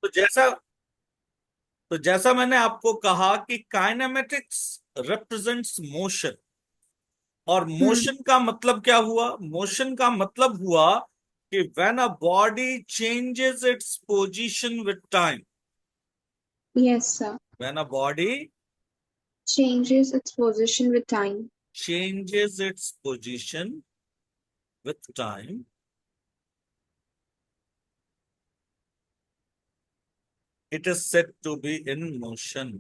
तो जैसा तो जैसा मैंने आपको कहा कि काइनेमेटिक्स रिप्रेजेंट्स मोशन। और हम्म। मोशन का मतलब क्या हुआ? मोशन का मतलब हुआ कि when a body changes its position with time. Yes, sir. When a body Changes its position with time. changes its position with time, it is said to be in motion.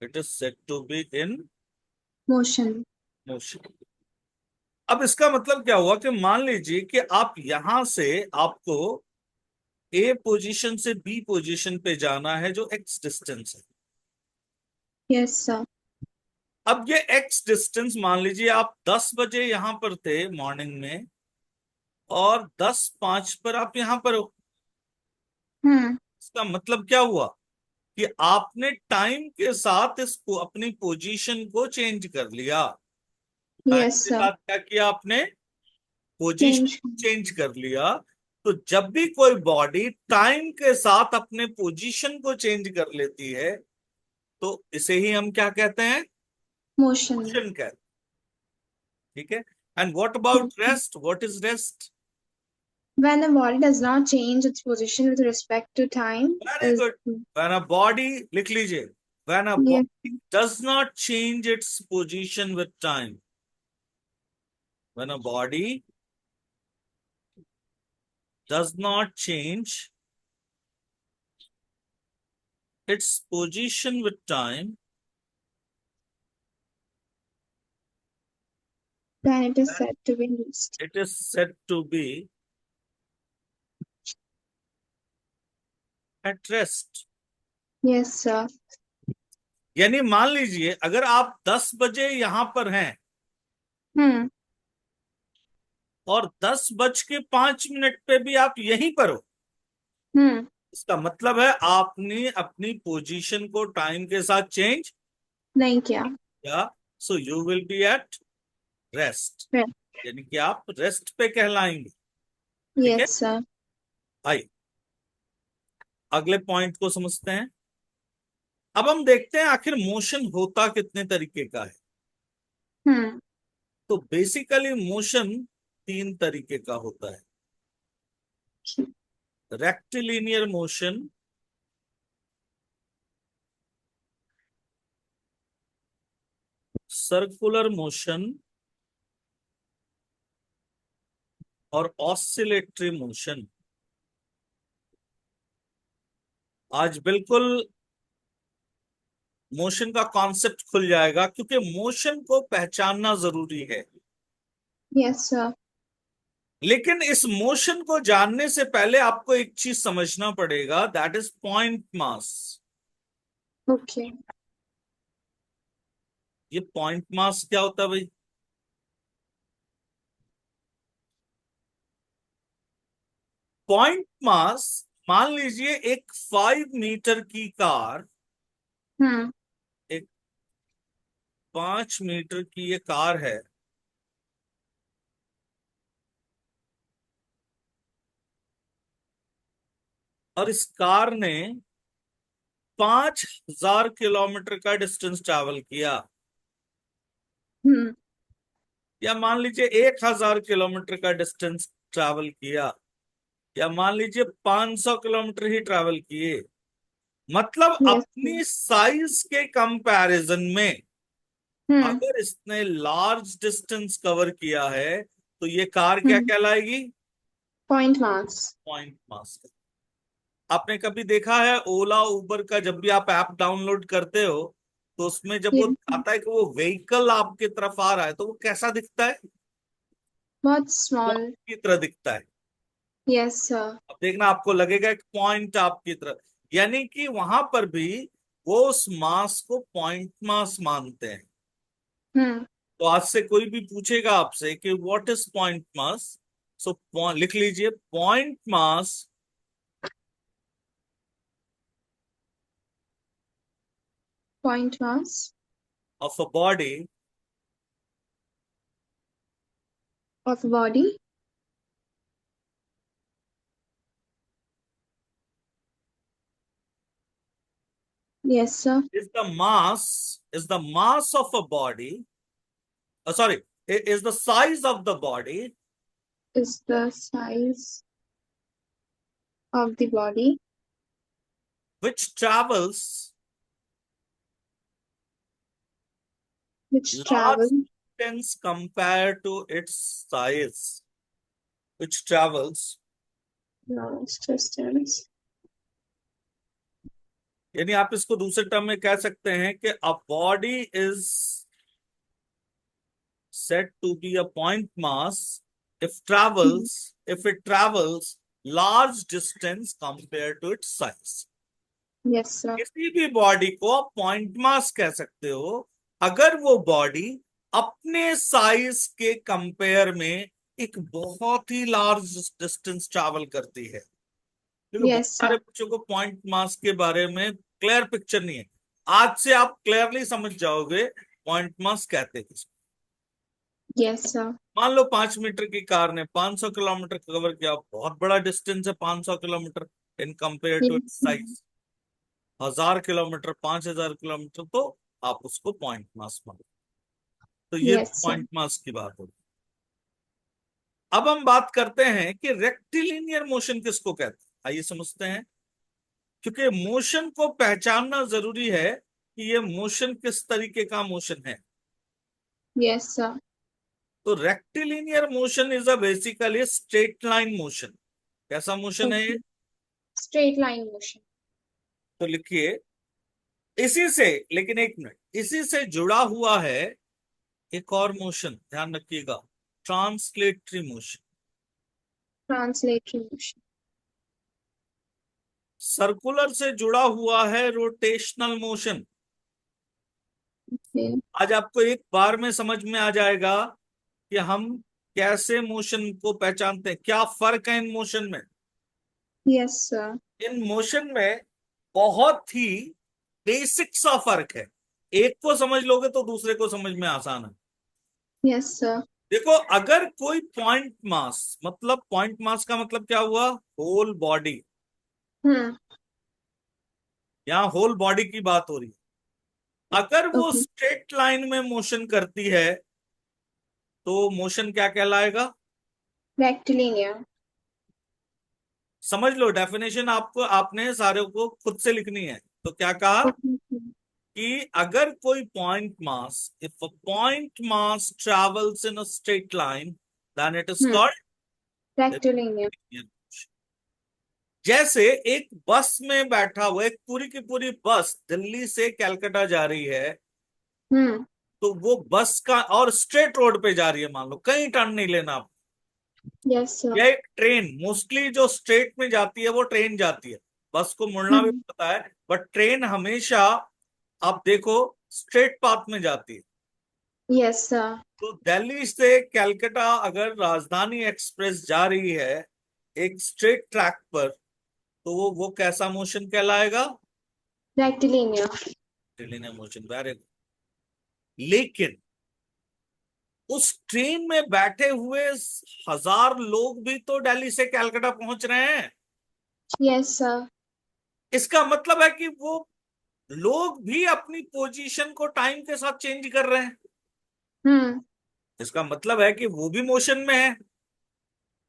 It is said to be in Motion. motion. अब इसका मतलब क्या हुआ कि मान लीजिए कि आप यहां से, आपको ए पोजीशन से बी पोजीशन पे जाना है जो एक्स डिस्टेंस है। Yes, sir. अब ये एक्स डिस्टेंस, मान लीजिए आप 10 बजे यहां पर थे मॉर्निंग में, और 10:05 पर आप यहां पर हो। Hmm. इसका मतलब क्या हुआ कि आपने टाइम के साथ इसको, अपनी पोजीशन को चेंज कर लिया। टाइम Yes, के sir. साथ क्या किया आपने? Position Change. चेंज कर लिया। तो जब भी कोई बॉडी टाइम के साथ अपने पोजीशन को चेंज कर लेती है, तो इसे ही हम क्या कहते हैं? Motion. मोशन कहते हैं। ठीक है। And what Yes. About rest? What is rest? When a body does not change its position with respect to time, very is good. When a body, लिख लीजिए, when a yes, body does not change its position with time. When a body does not change its position with time, then it is then said to be rest. it is said to be at rest। Yes, sir. यानी मान लीजिए अगर आप 10 बजे यहां पर हैं Hmm. और 10:05 पे भी आप यहीं पर हो, Hmm. इसका मतलब है आपने अपनी पोजीशन को टाइम के साथ चेंज नहीं किया। किया। So you will be at rest. Right. यानी कि आप रेस्ट पे कहलाएंगे। ठीक है। Yes, sir. आइए अगले पॉइंट को समझते हैं। अब हम देखते हैं आखिर मोशन होता कितने तरीके का है। Hmm. तो बेसिकली मोशन 3 तरीके का होता है। रेक्टिलिनियर मोशन, सर्कुलर मोशन, और ऑसिलेटरी मोशन। आज बिल्कुल मोशन का कॉन्सेप्ट खुल जाएगा, क्योंकि मोशन को पहचानना जरूरी है। Yes, sir. लेकिन इस मोशन को जानने से पहले आपको एक चीज समझना पड़ेगा, that is point mass. Okay. ये पॉइंट मास क्या होता है भाई? पॉइंट मास, मान लीजिए एक 5 मीटर की कार, Hmm. एक 5 मीटर की ये कार है, और इस कार ने 5,000 किलोमीटर का डिस्टेंस ट्रैवल किया। Hmm. या मान लीजिए 1,000 किलोमीटर का डिस्टेंस ट्रैवल किया, या मान लीजिए 500 किलोमीटर ही ट्रैवल किए। मतलब Yes, sir. अपनी साइज के कंपैरिजन में Hmm. अगर इसने लार्ज डिस्टेंस कवर किया है, तो ये कार क्या Hmm. कहलाएगी? Point mass. Point mass. आपने कभी देखा है ओला उबर का, जब भी आप ऐप डाउनलोड करते हो, तो उसमें जब वो Yes. आता है कि वो व्हीकल आपकी तरफ आ रहा है, तो वो कैसा दिखता है? बहुत पॉइंट small. की तरह दिखता है। Yes, sir. अब देखना, आपको लगेगा एक पॉइंट आपकी तरफ, यानी कि वहां पर भी वो उस मास को पॉइंट मास मानते हैं। Hmm. तो आज से कोई भी पूछेगा आपसे कि व्हाट इज पॉइंट मास, सो लिख लीजिए, point mass Point mass of a body of a body Yes, sir. Is the mass of a body, sorry, is the size of the body Is the size of the body which travels which large travel distance compared to its size, which travels, long distance. यानी आप इसको दूसरे term में कह सकते हैं कि a body is said to be a point mass if it travels large distance compared to its size. Yes, sir. किसी भी बॉडी को आप पॉइंट मास कह सकते हो अगर वो बॉडी अपने साइज के कंपेयर में एक बहुत ही लार्ज डिस्टेंस ट्रैवल करती है, क्योंकि बहुत Yes, सारे sir. बच्चों को पॉइंट मास के बारे में क्लियर पिक्चर नहीं है। आज से आप क्लियरली समझ जाओगे पॉइंट मास कहते हैं। Yes, sir. मान लो 5 मीटर की कार ने 500 किलोमीटर कवर किया, बहुत बड़ा डिस्टेंस है 500 kilometre in compare to Yes, it's sir. Size. 1000 kilometre, 5000 kilometre, तो आप उसको पॉइंट मास मानो। तो ये Yes, sir. पॉइंट मास की बात होगी। अब हम बात करते हैं कि रेक्टिलिनियर मोशन किसको कहते हैं, आइए समझते हैं। क्योंकि मोशन को पहचानना जरूरी है कि ये मोशन किस तरीके का मोशन है। Yes, sir. तो rectilinear motion is a basically straight line motion. कैसा मोशन है ये? Okay. Straight line motion. तो लिखिए, इसी से, लेकिन एक मिनट, इसी से जुड़ा हुआ है एक और मोशन, ध्यान रखिएगा, translatory motion. Translatory motion. Circular से जुड़ा हुआ है रोटेशनल मोशन। Okay. आज आपको एक बार में समझ में आ जाएगा कि हम कैसे मोशन को पहचानते हैं, क्या फर्क है इन मोशन में। Yes, sir. इन मोशन में बहुत ही बेसिक सा फर्क है, एक को समझ लोगे तो दूसरे को समझ में आसान है। Yes, sir. देखो, अगर कोई पॉइंट मास, मतलब पॉइंट मास का मतलब क्या हुआ, होल बॉडी। Hmm. यहाँ होल बॉडी की बात हो रही है। अगर वो Okay. स्ट्रेट लाइन में मोशन करती है तो मोशन क्या कहलाएगा? Rectilinear. समझ लो, डेफिनेशन आपको, आपने सारे को खुद से लिखनी है। तो क्या कहा Okay. कि अगर कोई point mass, if a point mass travels in a straight line then it is Hmm. Called. Rectilinear. जैसे एक बस में बैठा हुआ, एक पूरी की पूरी बस दिल्ली से कलकत्ता जा रही है, Hmm. तो वो बस का, और स्ट्रेट रोड पे जा रही है, मान लो कहीं टर्न नहीं लेना आप। Yes, sir. या एक ट्रेन, मोस्टली जो स्ट्रेट में जाती है वो ट्रेन जाती है, बस को मुड़ना भी Hmm. पता है, बट ट्रेन हमेशा आप देखो स्ट्रेट पाथ में जाती है। Yes, sir. तो दिल्ली से कलकत्ता अगर राजधानी एक्सप्रेस जा रही है एक स्ट्रेट ट्रैक पर, तो वो कैसा मोशन कहलाएगा? Rectilinear. Rectilinear motion, very good. लेकिन उस ट्रेन में बैठे हुए 1000 लोग भी तो दिल्ली से कलकत्ता पहुंच रहे हैं। Yes, sir. इसका मतलब है कि वो लोग भी अपनी पोजीशन को टाइम के साथ चेंज कर रहे हैं। Hmm. इसका मतलब है कि वो भी मोशन में है,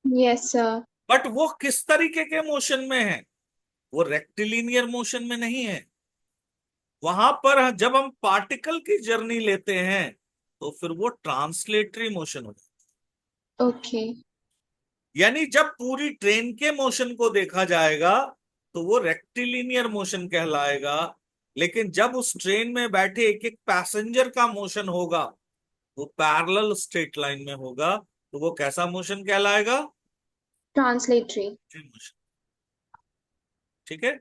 Yes, sir. बट वो किस तरीके के मोशन में है? वो रेक्टिलिनियर मोशन में नहीं है। वहां पर जब हम पार्टिकल की जर्नी लेते हैं तो फिर वो ट्रांसलेटरी मोशन हो जाता Okay. है। यानी जब पूरी ट्रेन के मोशन को देखा जाएगा तो वो रेक्टिलिनियर मोशन कहलाएगा, लेकिन जब उस ट्रेन में बैठे एक एक पैसेंजर का मोशन होगा वो पैरेलल स्ट्रेट लाइन में होगा, तो वो कैसा मोशन कहलाएगा? Translatory. मोशन। ठीक है।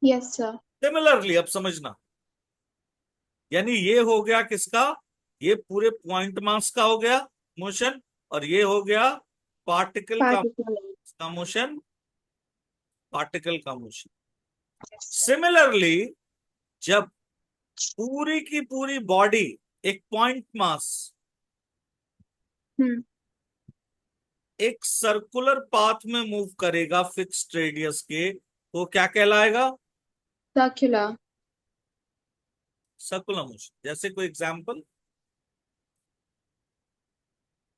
Yes, sir. सिमिलरली अब समझना, यानी ये हो गया किसका, ये पूरे पॉइंट मास का हो गया मोशन, और ये हो गया पार्टिकल Particular. का मोशन, पार्टिकल का मोशन। Yes, sir. सिमिलरली जब पूरी की पूरी बॉडी एक पॉइंट मास Hmm. एक सर्कुलर पाथ में मूव करेगा फिक्स्ड रेडियस के, तो क्या कहलाएगा? Circular. Circular motion. जैसे कोई example,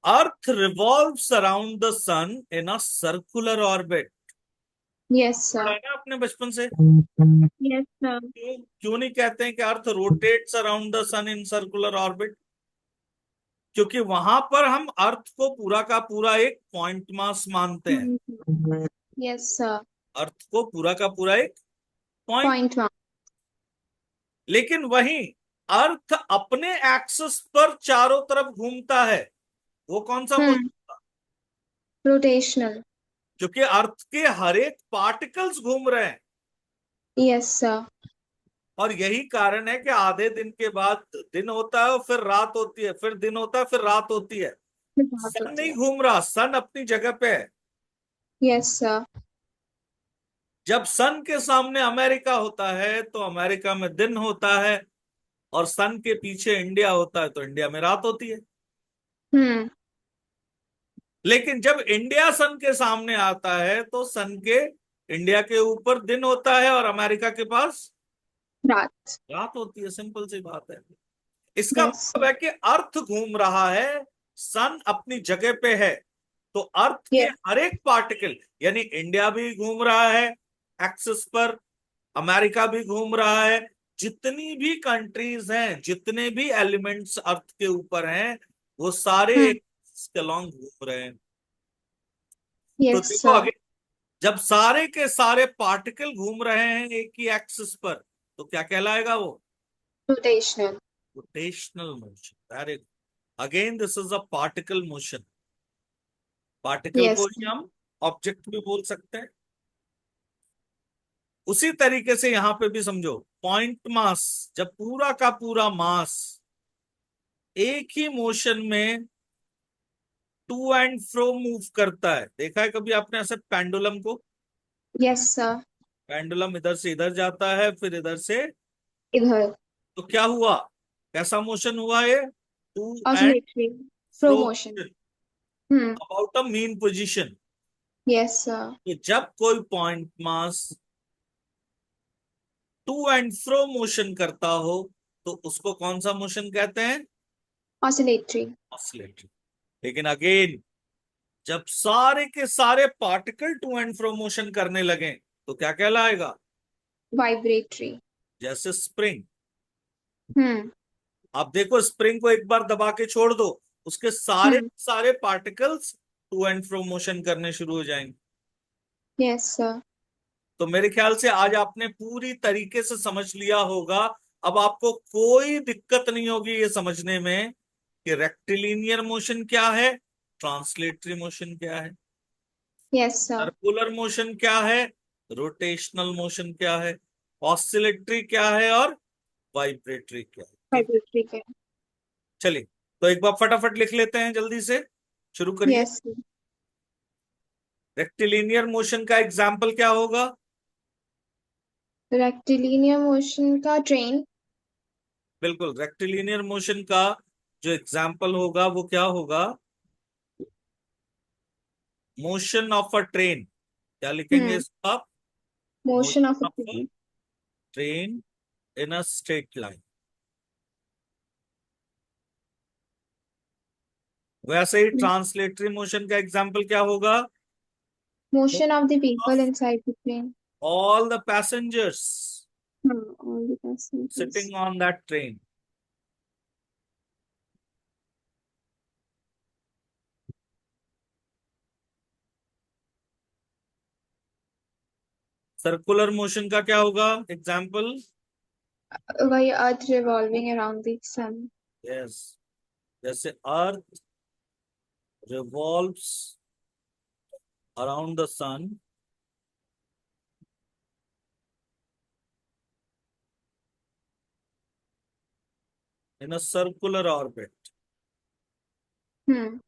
earth revolves around the sun in a circular orbit. Yes, पढ़ा sir. है ना आपने बचपन से? Yes, sir. क्यों क्यों नहीं कहते हैं कि earth rotates around the sun in circular orbit? क्योंकि वहां पर हम अर्थ को पूरा का पूरा एक पॉइंट मास मानते हैं। Yes, sir. अर्थ को पूरा का पूरा एक पॉइंट। Point one. लेकिन वहीं अर्थ अपने एक्सिस पर चारों तरफ घूमता है। वो कौन सा Hmm. मोशन? Rotational. क्योंकि अर्थ के हर एक पार्टिकल्स घूम रहे हैं। Yes, sir. और यही कारण है कि आधे दिन के बाद दिन होता है और फिर रात होती है, फिर दिन होता है फिर रात होती है। बात सन होती नहीं है. घूम रहा, सन अपनी जगह पे है। Yes, sir. जब सन के सामने अमेरिका होता है तो अमेरिका में दिन होता है, और सन के पीछे इंडिया होता है तो इंडिया में रात होती है। Hmm. लेकिन जब इंडिया सन के सामने आता है तो सन के इंडिया के ऊपर दिन होता है और अमेरिका के पास Raat. रात होती है। सिंपल सी बात है। इसका Yes. मतलब है कि अर्थ घूम रहा है, सन अपनी जगह पे है। तो अर्थ के Yes. हर एक पार्टिकल, यानी इंडिया भी घूम रहा है एक्सिस पर, अमेरिका भी घूम रहा है, जितनी भी कंट्रीज हैं, जितने भी एलिमेंट्स अर्थ के ऊपर हैं, वो सारे Hmm. एक के लॉन्ग घूम रहे हैं। तो Yes, देखो sir. आगे, जब सारे के सारे पार्टिकल घूम रहे हैं एक ही एक्सिस पर, तो क्या कहलाएगा वो? Rotational. Rotational motion. Very good. Again this is a particle motion. Particle को Yes. ही हम ऑब्जेक्ट भी बोल सकते हैं। उसी तरीके से यहां पे भी समझो, पॉइंट मास, जब पूरा का पूरा मास एक ही मोशन में टू एंड फ्रो मूव करता है। देखा है कभी आपने ऐसे पेंडुलम को? Yes, sir. पेंडुलम इधर से इधर जाता है फिर इधर से, इधर. तो क्या हुआ? कैसा मोशन हुआ ये? To and Oscillatory. Flow fro motion. Motion Hmm. About a mean position. Yes, sir. तो जब कोई point mass to and fro motion करता हो तो उसको कौन सा मोशन कहते हैं? Oscillatory. ऑसिलेटरी। लेकिन अगेन, जब सारे के सारे particle to and fro motion करने लगे तो क्या कहलाएगा? Vibratory. जैसे स्प्रिंग। Hmm. आप देखो स्प्रिंग को एक बार दबा के छोड़ दो, उसके सारे Hmm. सारे particles to and fro motion करने शुरू हो जाएंगे। Yes, sir. तो मेरे ख्याल से आज आपने पूरी तरीके से समझ लिया होगा। अब आपको कोई दिक्कत नहीं होगी ये समझने में कि रेक्टिलिनियर मोशन क्या है, ट्रांसलेटरी मोशन क्या है, Yes, sir. सर्कुलर मोशन क्या है, रोटेशनल मोशन क्या है, ऑसिलेटरी क्या है, और वाइब्रेटरी क्या है। ठीक। Vibratory के. चलिए, तो एक बार फटाफट लिख लेते हैं, जल्दी से शुरू करिए। Yes, sir. रेक्टिलिनियर मोशन का एग्जाम्पल क्या होगा? Rectilinear motion का train. बिल्कुल, रेक्टिलिनियर मोशन का जो एग्जाम्पल होगा वो क्या होगा? Motion of a train. क्या लिखेंगे Hmm. इसको आप? Motion of motion a of a train. Train in a straight line. वैसे ही ट्रांसलेटरी मोशन का एग्जाम्पल क्या होगा? Motion of the people inside the train. All the passengers All the passengers. sitting on that train. Circular motion का क्या होगा example? वही अर्थ revolving around the sun. Yes, जैसे अर्थ revolves around the sun in a circular orbit। Hmm.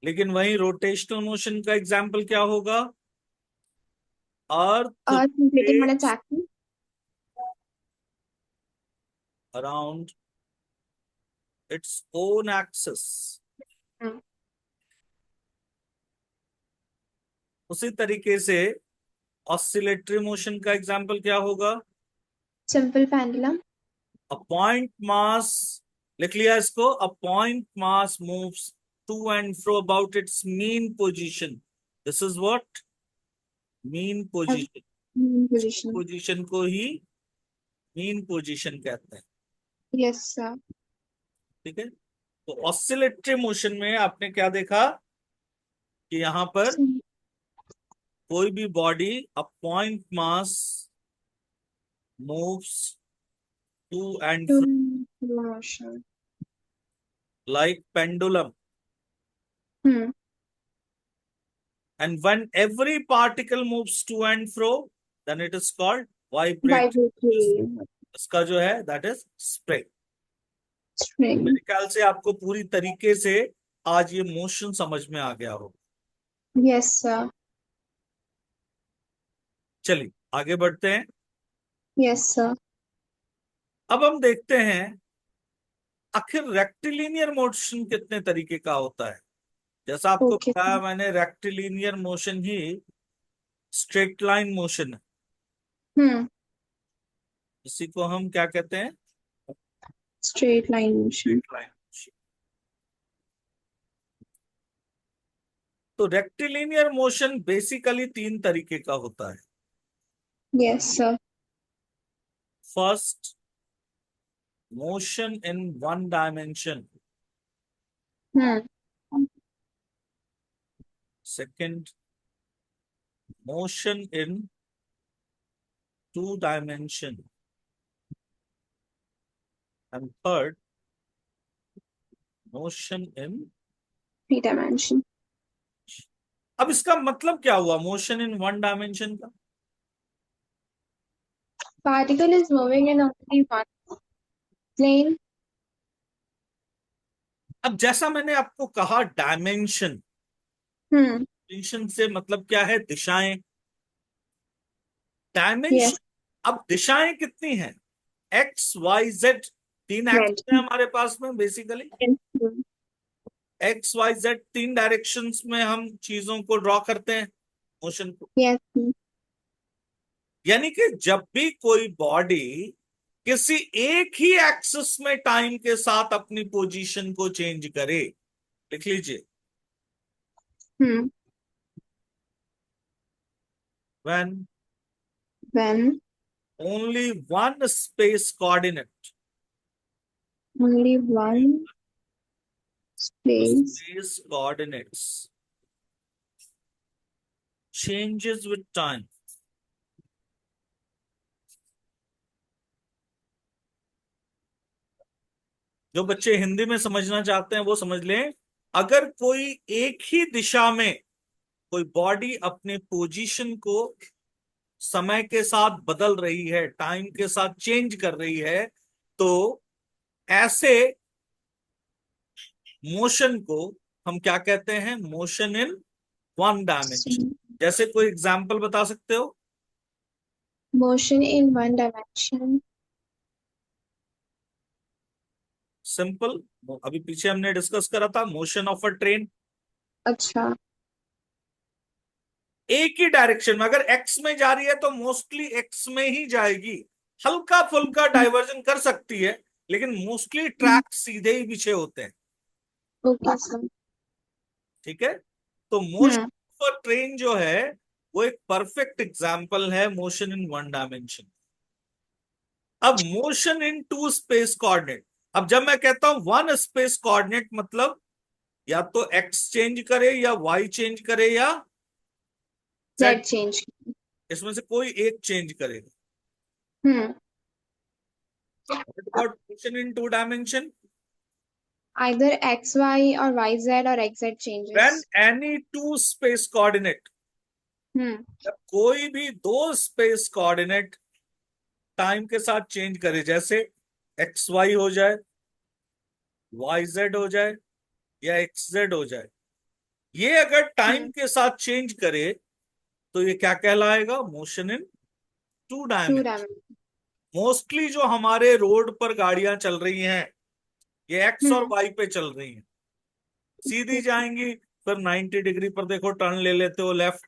लेकिन वही rotational motion का example क्या होगा? अर्थ Earth rotating on its rotates axis. around its own axis। Hmm. उसी तरीके से ऑसिलेटरी मोशन का एग्जाम्पल क्या होगा? Simple pendulum. A point mass, लिख लिया इसको, a point mass moves to and fro about its mean position, this is what, mean Of position. position. Position को ही मीन पोजीशन कहते हैं। Yes, sir. ठीक है, तो ऑसिलेटरी मोशन में आपने क्या देखा कि यहां पर So, कोई भी body a point mass moves to and fro motion. Like pendulum, Hmm. and when every particle moves to and fro, then it is called vibrate। Vibratory इसका जो है दैट इज स्प्रिंग। तो string. मेरे ख्याल से आपको पूरी तरीके से आज ये मोशन समझ में आ गया हो। Yes, sir. चलिए आगे बढ़ते हैं। Yes, sir. अब हम देखते हैं आखिर रेक्टिलिनियर मोशन कितने तरीके का होता है। जैसा आपको Okay, बताया sir. मैंने, रेक्टिलिनियर मोशन ही स्ट्रेट लाइन मोशन है। Hmm. इसी को हम क्या कहते हैं, Straight line motion. Straight line. तो रेक्टिलिनियर मोशन बेसिकली तीन तरीके का होता है। Yes, sir. First, motion in one dimension. Hmm. Second, motion in two dimension. And third, motion in. 3 dimension. अब इसका मतलब क्या हुआ मोशन इन वन डायमेंशन का? Particle is moving in only one plane. अब जैसा मैंने आपको कहा, डायमेंशन, Hmm. डायमेंशन से मतलब क्या है, दिशाएं। Yes. डायमेंशन, अब दिशाएं कितनी हैं, एक्स वाई जेड, तीन एक्स Right. है हमारे पास में बेसिकली। Hmm. एक्स वाई जेड तीन डायरेक्शंस में हम चीजों को ड्रॉ करते हैं, मोशन को। Yes. यानी कि जब भी कोई बॉडी किसी एक ही एक्सिस में टाइम के साथ अपनी पोजीशन को चेंज करे, लिख लीजिए, Hmm. When When only one space coordinate, only one space. Space coordinates changes with time, जो बच्चे हिंदी में समझना चाहते हैं वो समझ लें। अगर कोई एक ही दिशा में कोई बॉडी अपने पोजीशन को समय के साथ बदल रही है, टाइम के साथ चेंज कर रही है, तो ऐसे मोशन को हम क्या कहते हैं, मोशन इन वन डायमेंशन। जैसे कोई एग्जांपल बता सकते हो? Motion in one dimension. Simple, अभी पीछे हमने डिस्कस करा था, मोशन ऑफ अ ट्रेन। अच्छा. एक ही डायरेक्शन में अगर एक्स में जा रही है तो मोस्टली एक्स में ही जाएगी, हल्का फुल्का डाइवर्जन कर सकती है, लेकिन मोस्टली ट्रैक सीधे ही पीछे होते हैं। Okay, sir. ठीक है, तो मोशन Hmm. ऑफ ट्रेन जो है वो एक परफेक्ट एग्जांपल है मोशन इन वन डायमेंशन। अब motion in two space coordinate, अब जब मैं कहता हूं वन स्पेस कोऑर्डिनेट, मतलब या तो एक्स चेंज करे या वाई चेंज करे या जेड, That change. इसमें से कोई एक चेंज करेगा। Hmm. What about motion in two dimension? Either XY or YZ or XZ When changes. any two space coordinate, Hmm. जब कोई भी दो स्पेस कोऑर्डिनेट टाइम के साथ चेंज करे, जैसे एक्स वाई हो जाए, वाई जेड हो जाए या एक्स जेड हो जाए, ये अगर टाइम Hmm. के साथ चेंज करे तो ये क्या कहलाएगा, motion in two Two dimension. dimension. Mostly जो हमारे रोड पर गाड़ियां चल रही हैं ये एक्स और Hmm. वाई पे चल रही हैं, सीधी जाएंगी, फिर 90 डिग्री पर देखो टर्न ले लेते हो लेफ्ट,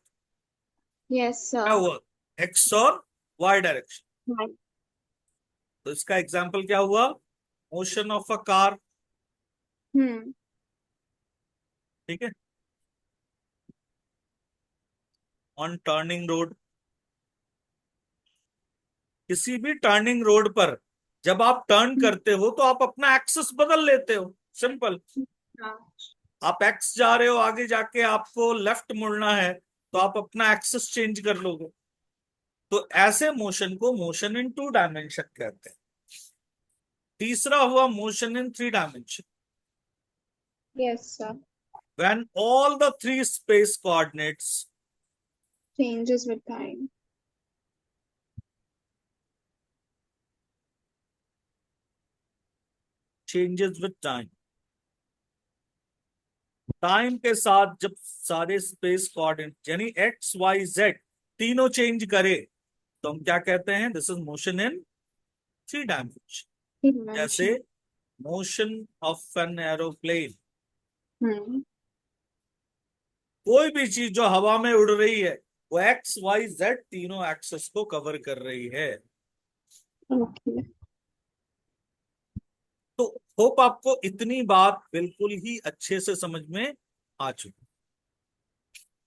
Yes, क्या sir. हुआ, एक्स और वाई डायरेक्शन। Right. तो इसका एग्जाम्पल क्या हुआ? Motion of a car. Hmm. ठीक है। ऑन टर्निंग रोड, किसी भी टर्निंग रोड पर जब आप टर्न करते हो तो आप अपना एक्सेस बदल लेते हो। सिंपल। हाँ. आप एक्स जा रहे हो, आगे जाके आपको लेफ्ट मुड़ना है तो आप अपना एक्सेस चेंज कर लोगे। तो ऐसे मोशन को मोशन इन टू डायमेंशन कहते हैं। तीसरा हुआ motion in three dimension, Yes, sir. When all the three space coordinates Changes with time. Changes with time. Time के साथ जब सारे स्पेस कोऑर्डिनेट यानी एक्स वाई जेड तीनों चेंज करे तो हम क्या कहते हैं? This is motion in three dimension. जैसे Dimension. Motion of an aeroplane, Hmm. कोई भी चीज जो हवा में उड़ रही है वो एक्स वाई जेड तीनों एक्सेस को कवर कर रही है। Okay. तो होप आपको इतनी बात बिल्कुल ही अच्छे से समझ में आ चुकी।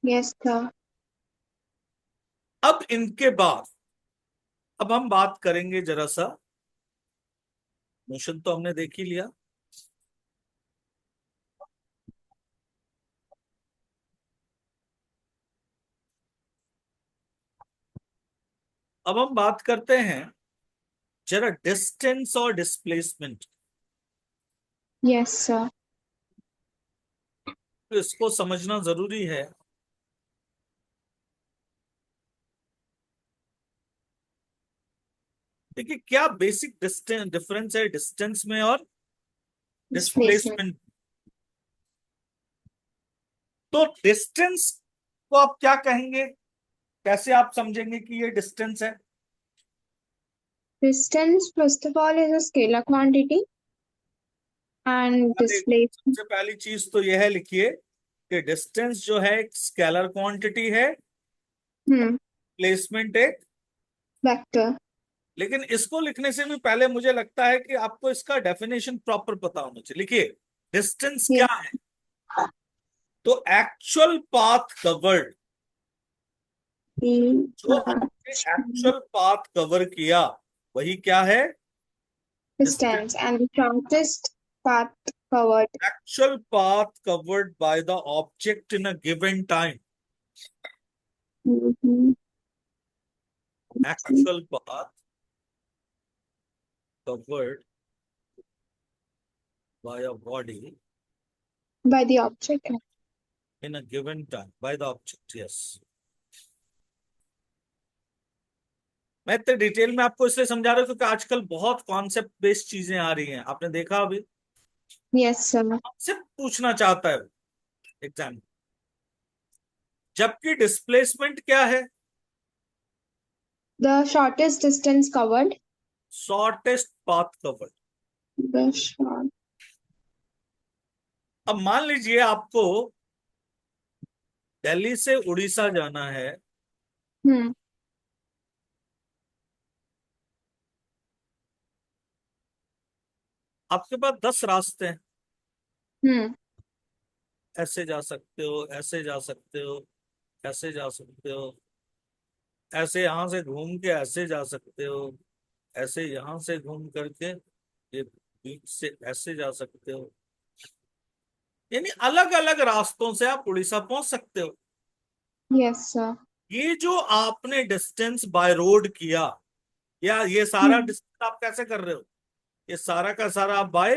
Yes, sir. अब इनके बाद अब हम बात करेंगे जरा सा, मोशन तो हमने देख ही लिया। अब हम बात करते हैं जरा डिस्टेंस और डिस्प्लेसमेंट। Yes, sir. तो इसको समझना जरूरी है। देखिए क्या बेसिक डिस्टेंस डिफरेंस है डिस्टेंस में और Displacement. डिस्प्लेसमेंट। तो डिस्टेंस को आप क्या कहेंगे? कैसे आप समझेंगे कि ये डिस्टेंस है? Distance, first of all, is a scalar quantity, and अरे, displacement. सबसे पहली चीज तो यह है, लिखिए कि डिस्टेंस जो है एक स्केलर क्वांटिटी है, Hmm. प्लेसमेंट एक। Vector. लेकिन इसको लिखने से भी पहले मुझे लगता है कि आपको इसका डेफिनेशन प्रॉपर पता होना चाहिए। लिखिए डिस्टेंस Yes. क्या है? तो एक्चुअल पाथ कवर्ड, The जो आपने एक्चुअल पाथ कवर किया वही क्या है? Distance. distance and the shortest path covered. Actual path covered by the object in a given time. Mhm. Actual path covered by a body By the object. in a given time by the object, yes। मैं इतने detail में आपको इसलिए समझा रहा हूं क्योंकि आजकल बहुत कॉन्सेप्ट बेस्ड चीजें आ रही हैं, आपने देखा अभी। Yes, sir. आपसे पूछना चाहता है एग्जाम, जबकि डिस्प्लेसमेंट क्या है? The shortest distance covered. Shortest path covered. The short. अब मान लीजिए आपको दिल्ली से उड़ीसा जाना है, Hmm. आपके पास 10 रास्ते हैं। Hmm. ऐसे जा सकते हो, ऐसे जा सकते हो, ऐसे जा सकते हो, ऐसे यहां से घूम के ऐसे जा सकते हो, ऐसे यहां से घूम करके ये बीच से ऐसे जा सकते हो। यानी अलग अलग रास्तों से आप उड़ीसा पहुंच सकते हो। Yes, sir. ये जो आपने डिस्टेंस बाय रोड किया, या ये सारा Hmm. डिस्टेंस आप कैसे कर रहे हो? ये सारा का सारा आप बाय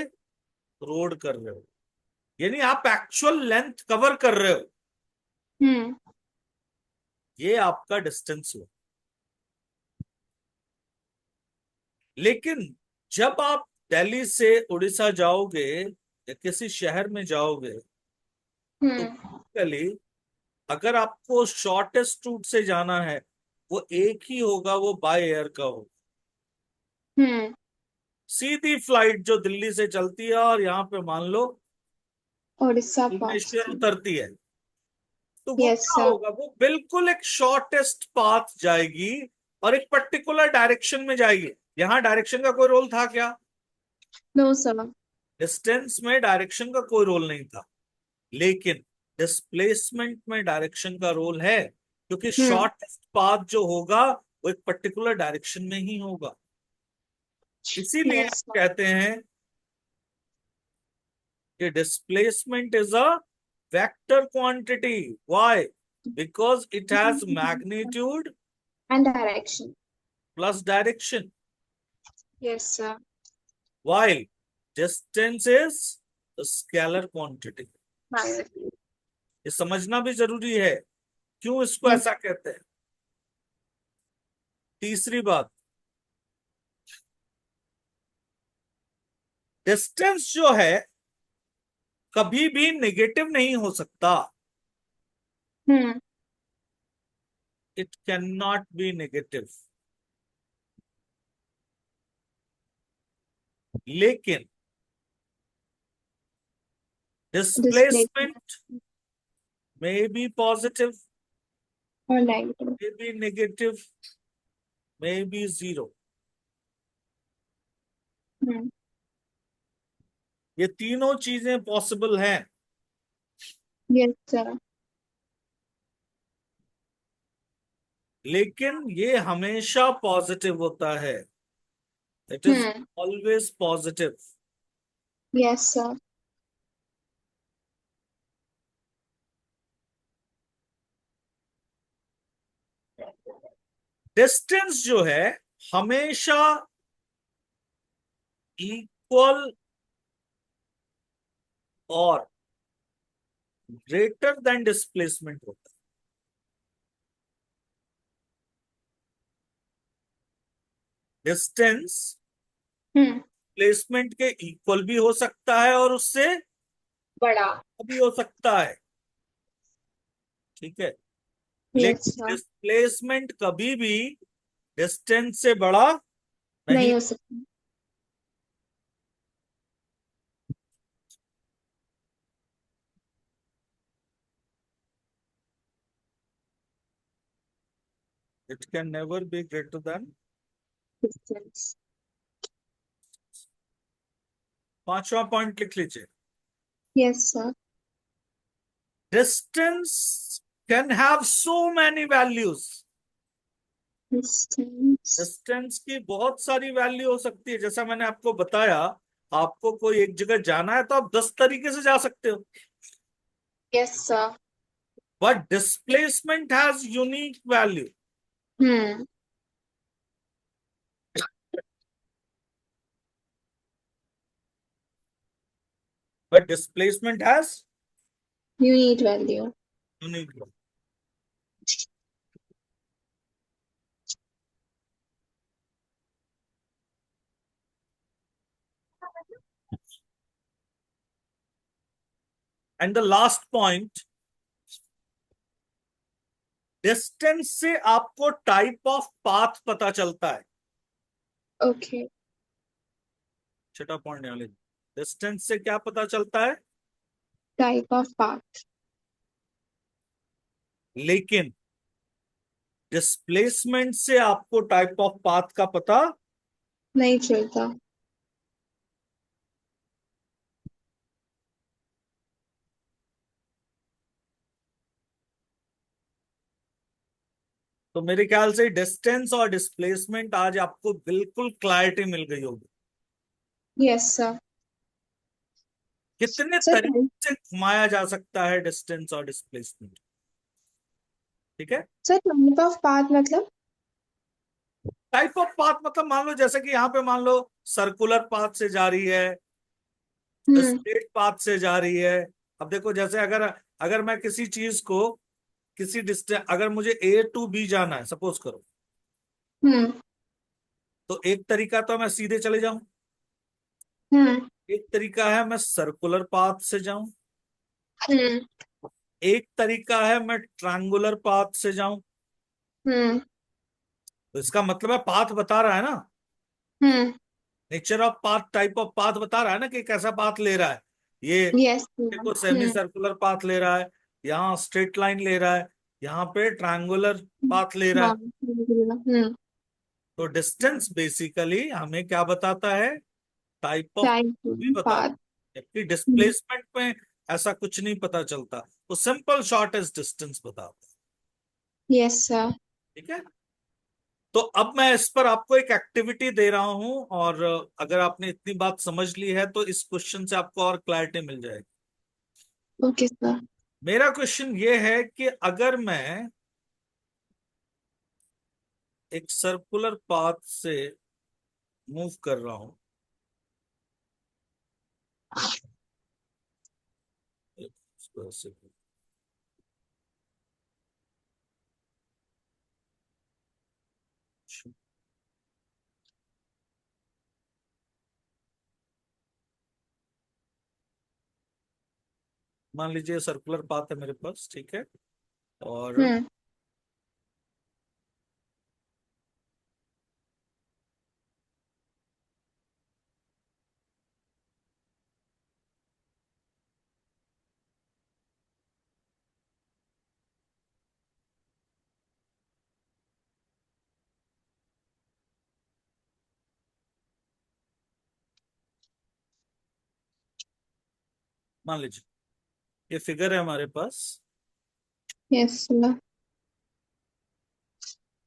रोड कर रहे हो, यानी आप एक्चुअल लेंथ कवर कर रहे हो। Hmm. ये आपका डिस्टेंस हो। लेकिन जब आप दिल्ली से उड़ीसा जाओगे या किसी शहर में जाओगे तो Hmm. बेसिकली अगर आपको शॉर्टेस्ट रूट से जाना है वो एक ही होगा, वो बाय एयर का होगा। Hmm. सीधी फ्लाइट जो दिल्ली से चलती है और यहाँ पे मान लो Odisha भुवनेश्वर Pathway. उतरती है, तो वो Yes, क्या sir. होगा? वो बिल्कुल एक शॉर्टेस्ट पाथ जाएगी और एक पर्टिकुलर डायरेक्शन में जाएगी। यहां डायरेक्शन का कोई रोल था क्या? No, sir. डिस्टेंस में डायरेक्शन का कोई रोल नहीं था, लेकिन डिस्प्लेसमेंट में डायरेक्शन का रोल है, क्योंकि Hmm. शॉर्टेस्ट पाथ जो होगा वो एक पर्टिकुलर डायरेक्शन में ही होगा। इसीलिए Yes, हम sir. कहते हैं कि displacement is a vector quantity. Why? Because it has magnitude And direction. Plus direction, Yes, sir. while distance is a scalar quantity। Right. ये समझना भी जरूरी है, क्यों इसको Yes. ऐसा कहते हैं। तीसरी बात, डिस्टेंस जो है कभी भी नेगेटिव नहीं हो सकता। Hmm. It can not be negative. लेकिन Displacement डिस्प्लेसमेंट में बी पॉजिटिव, or negative. में बी नेगेटिव, में बी जीरो। Hmm. ये तीनों चीजें पॉसिबल हैं, Yes, sir. लेकिन ये हमेशा पॉजिटिव होता है। It is Hmm. Always positive. Yes, sir. Distance जो है हमेशा इक्वल और ग्रेटर देन डिस्प्लेसमेंट होता है। Distance Hmm. प्लेसमेंट के इक्वल भी हो सकता है और उससे बड़ा. भी हो सकता है, ठीक है। Yes, लेकिन sir. डिस्प्लेसमेंट कभी भी डिस्टेंस से बड़ा नहीं। नहीं हो सकता. It can never be greater than. Distance. पांचवा पॉइंट लिख लीजिए। Yes, sir. Distance can have so many values. Distance. Distance की बहुत सारी वैल्यू हो सकती है, जैसा मैंने आपको बताया। आपको कोई एक जगह जाना है तो आप 10 तरीके से जा सकते हो, Yes, sir. But displacement has unique value. Hmm. But displacement has You need value. Unique. And the last point, distance से आपको टाइप ऑफ पाथ पता चलता है। Okay. छठा पॉइंट यहां ले, डिस्टेंस से क्या पता चलता है, Type of path. लेकिन डिस्प्लेसमेंट से आपको टाइप ऑफ पाथ का पता। नहीं चलता. तो मेरे ख्याल से डिस्टेंस और डिस्प्लेसमेंट आज आपको बिल्कुल क्लैरिटी मिल गई होगी। Yes, sir. कितने Sir, तरीके से घुमाया जा सकता है डिस्टेंस और डिस्प्लेसमेंट, ठीक है। sir, type of path मतलब? टाइप ऑफ पाथ मतलब मान लो जैसे कि यहाँ पे मान लो सर्कुलर पाथ से जा रही है, Hmm. स्ट्रेट पाथ से जा रही है। अब देखो जैसे अगर अगर मैं किसी चीज को किसी डिस्टेंस, अगर मुझे ए टू बी जाना है सपोज करो, Hmm. तो एक तरीका तो मैं सीधे चले जाऊं, Hmm. एक तरीका है मैं सर्कुलर पाथ से जाऊं, Hmm. एक तरीका है मैं ट्रायंगुलर पाथ से जाऊं। Hmm. तो इसका मतलब है पाथ बता रहा है ना, Hmm. Nature of path, type of path बता रहा है ना कि कैसा पाथ ले रहा है। ये Yes, sir. देखो सेमी Hmm. सर्कुलर पाथ ले रहा है, यहाँ स्ट्रेट लाइन ले रहा है, यहाँ पे ट्रायंगुलर पाथ ले रहा है। Hmm. तो डिस्टेंस बेसिकली हमें क्या बताता है, टाइप ऑफ Time to भी बताता path. है, जबकि Hmm. डिस्प्लेसमेंट में ऐसा कुछ नहीं पता चलता, तो सिंपल शॉर्ट इज डिस्टेंस बताता है। Yes, sir. ठीक है, तो अब मैं इस पर आपको एक एक्टिविटी दे रहा हूं, और अगर आपने इतनी बात समझ ली है तो इस क्वेश्चन से आपको और क्लैरिटी मिल जाएगी। Okay, sir. मेरा क्वेश्चन ये है कि अगर मैं एक सर्कुलर पाथ से मूव कर रहा हूं, इसको ऐसे, मान लीजिए सर्कुलर पाथ है मेरे पास, ठीक है, और Hmm. मान लीजिए ये फिगर है हमारे पास, Yes, sir.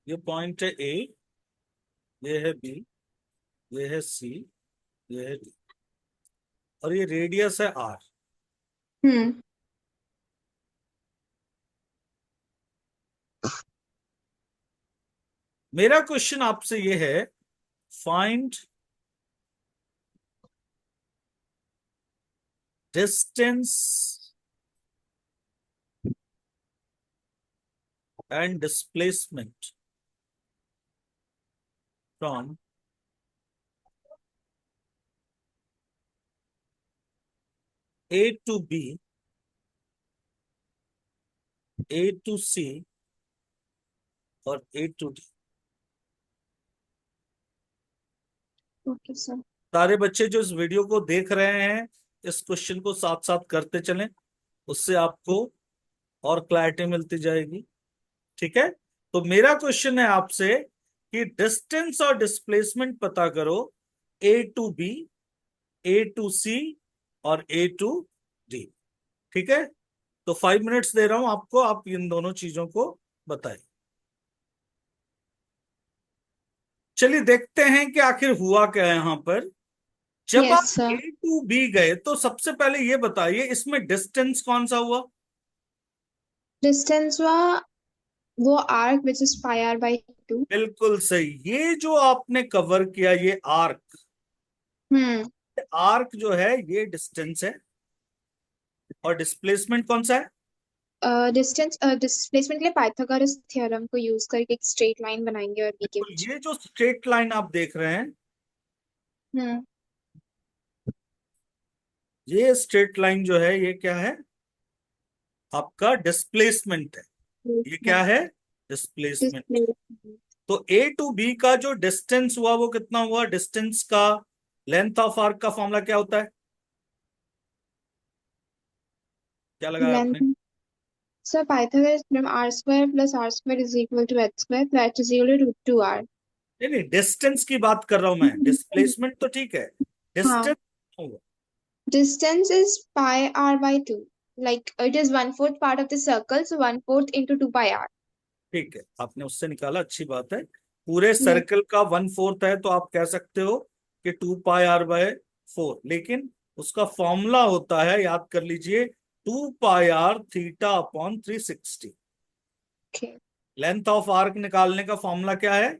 ये पॉइंट है ए, ये है बी, ये है सी, ये है डी, और ये रेडियस है आर। Hmm. मेरा क्वेश्चन आपसे ये है, find distance and displacement from A to B, A to C, और A to D. Okay, sir. सारे बच्चे जो इस वीडियो को देख रहे हैं, इस क्वेश्चन को साथ साथ करते चलें, उससे आपको और क्लैरिटी मिलती जाएगी। ठीक है, तो मेरा क्वेश्चन है आपसे कि डिस्टेंस और डिस्प्लेसमेंट पता करो, ए to B, A to C, और ए टू डी। ठीक है, तो 5 मिनट्स दे रहा हूं आपको, आप इन दोनों चीजों को बताइए। चलिए देखते हैं कि आखिर हुआ क्या है यहां पर। जब Yes, आप ए sir. टू बी गए तो सबसे पहले ये बताइए इसमें डिस्टेंस कौन सा हुआ। Distance was वो arc which is pi r by 2. बिल्कुल सही, ये जो आपने कवर किया ये आर्क, Hmm. आर्क जो है ये डिस्टेंस है, और डिस्प्लेसमेंट कौन सा है। डिस्टेंस डिस्प्लेसमेंट के लिए पाइथागोरस थ्योरम को यूज करके एक स्ट्रेट लाइन बनाएंगे और बी के तो बीच ये जो स्ट्रेट लाइन आप देख रहे हैं, में। हम्म। ये स्ट्रेट लाइन जो है ये क्या है, आपका डिस्प्लेसमेंट है। ये क्या है, डिस्प्लेसमेंट। डिस्प्लेसमेंट तो ए टू बी का जो डिस्टेंस हुआ वो कितना हुआ, डिस्टेंस का लेंथ ऑफ आर्क का फॉर्मूला क्या होता है, क्या लगाया आपने। Length. Sir Pythagoras theorem r square plus r square is equal to h square, तो h is equal to root 2 r। नहीं नहीं, डिस्टेंस की बात कर रहा हूं मैं, डिस्प्लेसमेंट तो ठीक है, हाँ। डिस्टेंस होगा। Distance is pi r by 2. Like it is 1/4 part of the circle, so 1/4 into 2 pi r. ठीक है, आपने उससे निकाला, अच्छी बात है। पूरे Yes. सर्कल का 1/4 है तो आप कह सकते हो कि 2 पाई r/4, लेकिन उसका फॉर्मूला होता है, याद कर लीजिए, 2 पाई r theta upon 360। Okay. Length of arc निकालने का फॉर्मूला क्या है,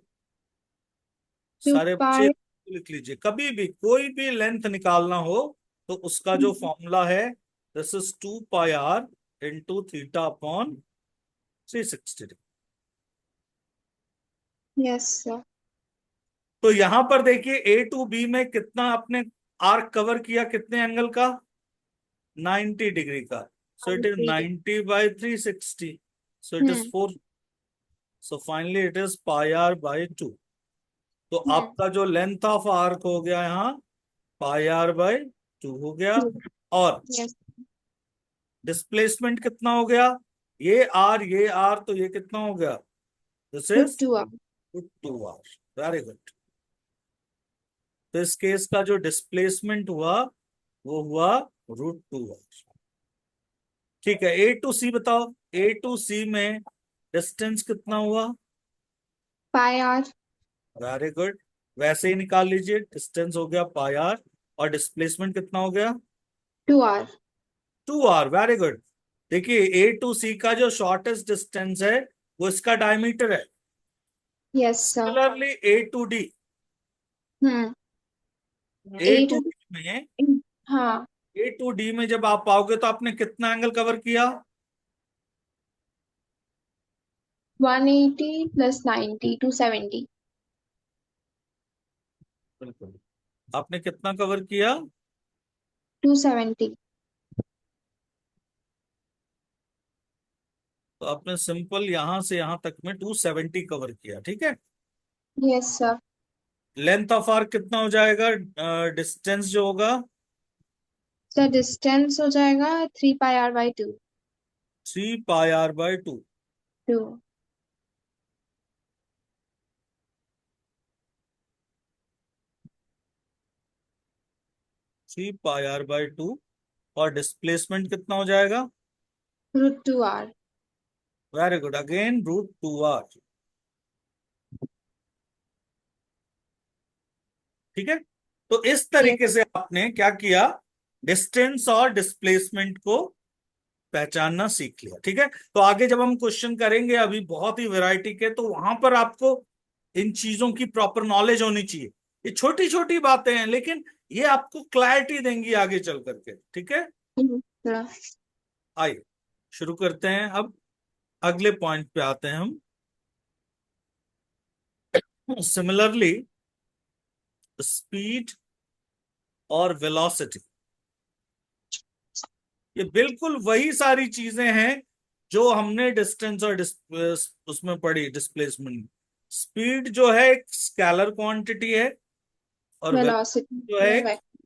2 सारे बच्चे pi. लिख लीजिए, कभी भी कोई भी लेंथ निकालना हो तो उसका जो फॉर्मूला है, this is 2 pi r into theta upon 360। Yes, sir. तो यहां पर देखिए ए टू बी में कितना आपने आर्क कवर किया, कितने एंगल का, 90 डिग्री का। So it is 90/360, so it is Hmm. 4, so finally it is pi r/2। तो Hmm. आपका जो लेंथ ऑफ आर्क हो गया यहाँ पाई r/2 हो गया, 2. और Yes. डिस्प्लेसमेंट कितना हो गया, ये आर, ये आर, तो ये कितना हो गया, this Root is 2 r. √2r। Very good. तो इस केस का जो डिस्प्लेसमेंट हुआ वो हुआ √2r। ठीक है, ए टू सी बताओ। ए टू सी में डिस्टेंस कितना हुआ? पाई आर। Very good. वैसे ही निकाल लीजिए, डिस्टेंस हो गया πr और डिस्प्लेसमेंट कितना हो गया? 2 आर। 2r। Very good. देखिए ए टू सी का जो शॉर्टेस्ट डिस्टेंस है वो इसका डायमीटर है। Yes sir. Similarly a to D, hmm. A a two two. D में हाँ। ए टू डी में जब आप पाओगे तो आपने कितना एंगल कवर किया? 180 + 90 270। बिल्कुल। आपने कितना कवर किया? 270। तो आपने सिंपल यहां से यहां तक में 270 कवर किया। ठीक है। Yes sir. Length of arc कितना हो जाएगा? डिस्टेंस जो होगा सर डिस्टेंस हो जाएगा 3 πr/2। 3πr/2। 2। 3πr/2। और डिस्प्लेसमेंट कितना हो जाएगा? √2r। Very good, again √2r। ठीक है। तो इस यस। तरीके से आपने क्या किया, डिस्टेंस और डिस्प्लेसमेंट को पहचानना सीख लिया। ठीक है। तो आगे जब हम क्वेश्चन करेंगे अभी बहुत ही वैरायटी के, तो वहां पर आपको इन चीजों की प्रॉपर नॉलेज होनी चाहिए। ये छोटी छोटी बातें हैं लेकिन ये आपको क्लैरिटी देंगी आगे चल करके। ठीक है। सर। आइए शुरू करते हैं। अब अगले पॉइंट पे आते हैं हम। सिमिलरली स्पीड और वेलोसिटी, ये बिल्कुल वही सारी चीजें हैं जो हमने डिस्टेंस और उसमें पढ़ी, डिस्प्लेसमेंट। स्पीड जो है एक स्केलर क्वांटिटी है और वेलोसिटी जो है वेलोसिटी।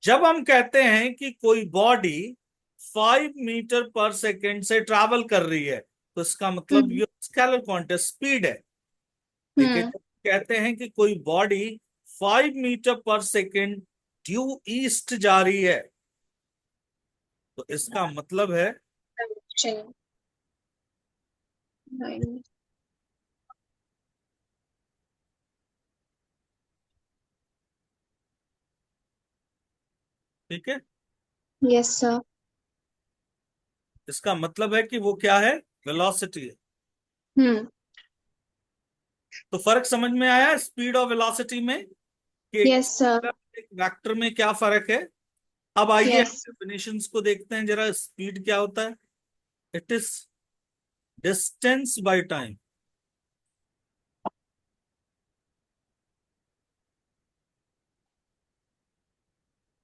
जब हम कहते हैं कि कोई बॉडी 5 मीटर पर सेकेंड से ट्रैवल कर रही है तो इसका मतलब हम्म। ये स्केलर क्वांटिटी स्पीड है। ठीक है। हम्म। जब कहते हैं कि कोई बॉडी 5 मीटर पर सेकेंड ड्यू ईस्ट जा रही है तो इसका मतलब है, डायरेक्शन। ठीक है, यस सर। इसका मतलब है कि वो क्या है, वेलोसिटी है। हम्म। तो फर्क समझ में आया स्पीड और वेलोसिटी में कि यस सर। एक वेक्टर में क्या फर्क है। अब आइए यस। डेफिनेशंस को देखते हैं जरा। स्पीड क्या होता है? It is distance by time.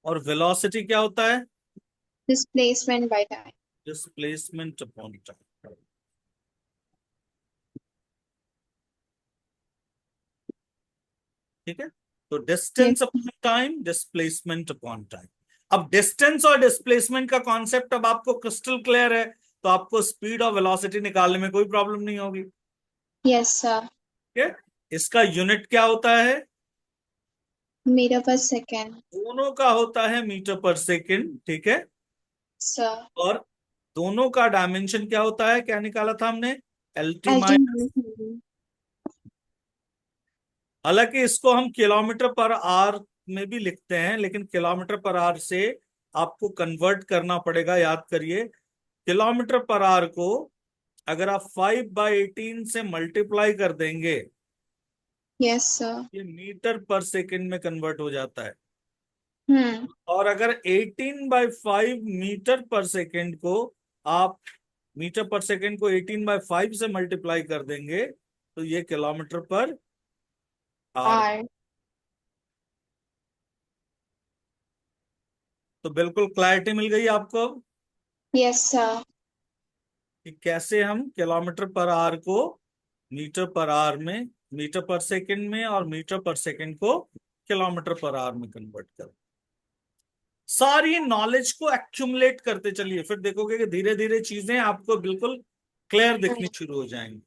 और वेलोसिटी क्या होता है? Displacement by time. Displacement upon time. ठीक है। तो yes. Distance upon time, displacement upon time. अब डिस्टेंस और डिस्प्लेसमेंट का कॉन्सेप्ट अब आपको क्रिस्टल क्लियर है तो आपको स्पीड और वेलोसिटी निकालने में कोई प्रॉब्लम नहीं होगी। Yes sir. ठीक है। इसका यूनिट क्या होता है? मीटर/सेकेंड। दोनों का होता है मीटर पर सेकेंड। ठीक है। सर। और दोनों का डायमेंशन क्या होता है, क्या निकाला था हमने? LT LT minus. माइनस। हालांकि इसको हम किलोमीटर पर आवर में भी लिखते हैं लेकिन किलोमीटर पर आवर से आपको कन्वर्ट करना पड़ेगा। याद करिए, किलोमीटर पर आवर को अगर आप 5/18 से मल्टीप्लाई कर देंगे यस सर। ये मीटर पर सेकेंड में कन्वर्ट हो जाता है। हम्म। और अगर 18/5 मीटर पर सेकेंड को आप मीटर पर सेकेंड को 18/5 से मल्टीप्लाई कर देंगे तो ये किलोमीटर पर आवर। आर। तो बिल्कुल क्लैरिटी मिल गई आपको अब यस सर। कि कैसे हम किलोमीटर पर आवर को मीटर पर आवर में, मीटर पर सेकेंड में और मीटर पर सेकेंड को किलोमीटर पर आवर में कन्वर्ट करें। सारी नॉलेज को एक्यूमुलेट करते चलिए, फिर देखोगे कि धीरे धीरे चीजें आपको बिल्कुल क्लियर दिखनी शुरू हो जाएंगी।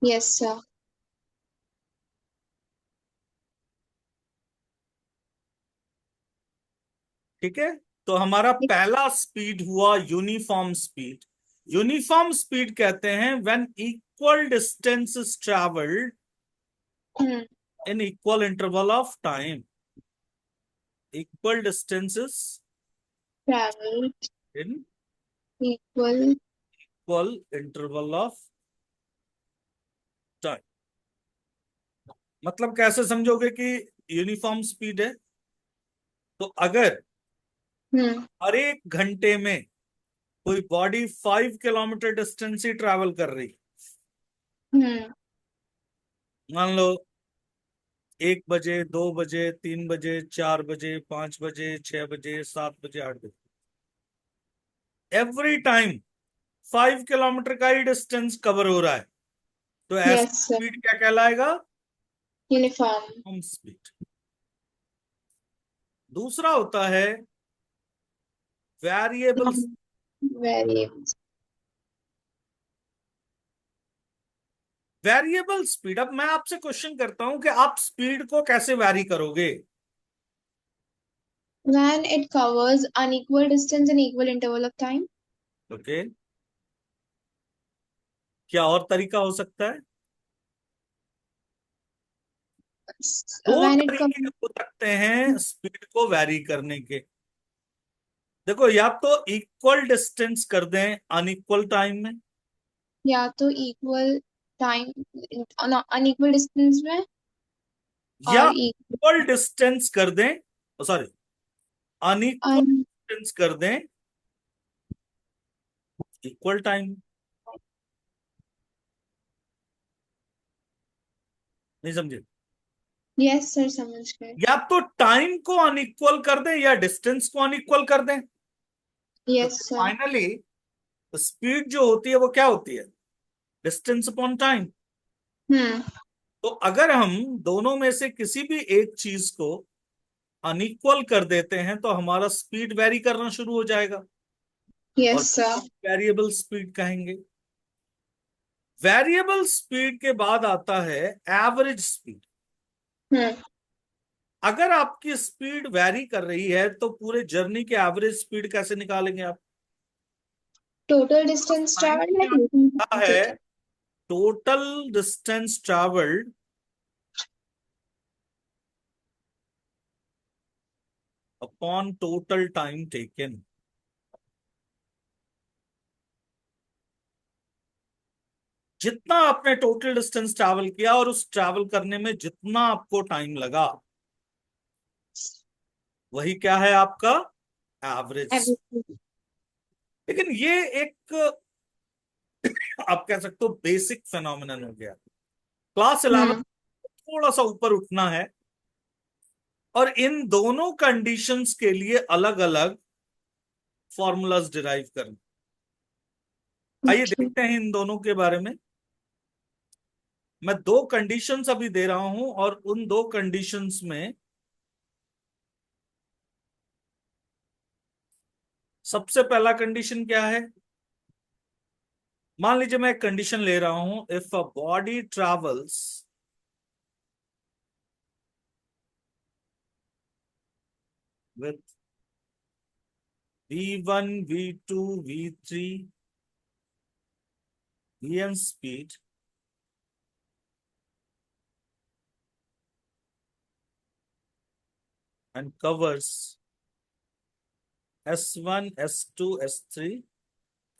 Yes sir. ठीक है, तो हमारा पहला स्पीड हुआ यूनिफॉर्म स्पीड। यूनिफॉर्म स्पीड कहते हैं when equal distance is travelled hmm. In equal interval of time. Equal distances travel in equal. Equal interval of time. मतलब कैसे समझोगे कि यूनिफॉर्म स्पीड है? तो अगर हम्म। हर एक घंटे में कोई बॉडी 5 किलोमीटर डिस्टेंस ही ट्रैवल कर रही, हम्म। मान लो 1 बजे, 2 बजे, 3 बजे, 4 बजे, 5 बजे, 6 बजे, 7 बजे, 8 बजे, एवरी टाइम 5 किलोमीटर का ही डिस्टेंस कवर हो रहा है, तो ऐसा यस सर। स्पीड क्या कहलाएगा? यूनिफॉर्म। हम स्पीड। दूसरा होता है वेरिएबल। वेरिएबल। वेरिएबल स्पीड, अब मैं आपसे क्वेश्चन करता हूं कि आप स्पीड को कैसे वैरी करोगे? When it covers unequal distance in equal interval of time. Okay, क्या और तरीका हो सकता है? दो When it तरीके covers हो सकते हैं स्पीड को वैरी करने के। देखो, या तो इक्वल डिस्टेंस कर दें अनइक्वल टाइम में, या तो इक्वल टाइम अनइक्वल डिस्टेंस में या और इक्वल डिस्टेंस कर दें, सॉरी, अनइक्वल un, डिस्टेंस कर दें इक्वल टाइम। नहीं समझे? यस सर समझ गए। या तो टाइम को अनइक्वल कर दें या डिस्टेंस को अनइक्वल कर दें, यस क्योंकि सर। फाइनली स्पीड जो होती है वो क्या होती है? Distance upon time. हम्म। तो अगर हम दोनों में से किसी भी एक चीज को अनइक्वल कर देते हैं तो हमारा स्पीड वेरी करना शुरू हो जाएगा, और यस सर। वेरिएबल स्पीड कहेंगे। वेरिएबल स्पीड के बाद आता है एवरेज स्पीड। हम्म। अगर आपकी स्पीड वेरी कर रही है तो पूरे जर्नी के एवरेज स्पीड कैसे निकालेंगे आप? टोटल डिस्टेंस साइन ट्रैवल क्या होता है। है? Total distance travelled upon total time taken. जितना आपने टोटल डिस्टेंस ट्रैवल किया और उस ट्रैवल करने में जितना आपको टाइम लगा, वही क्या है आपका एवरेज। एवरेज। लेकिन ये एक, आप कह सकते हो, बेसिक फेनोमेनन हो गया। क्लास 11 हम्म। थोड़ा सा ऊपर उठना है, और इन दोनों कंडीशंस के लिए अलग अलग फॉर्मूलाज डिराइव करना। आइए ओके। देखते हैं इन दोनों के बारे में। मैं दो कंडीशंस अभी दे रहा हूं, और उन दो कंडीशंस में सबसे पहला कंडीशन क्या है? मान लीजिए मैं एक कंडीशन ले रहा हूं, if a body travels with v1, v2, v3, vn speed and covers s1, s2, s3,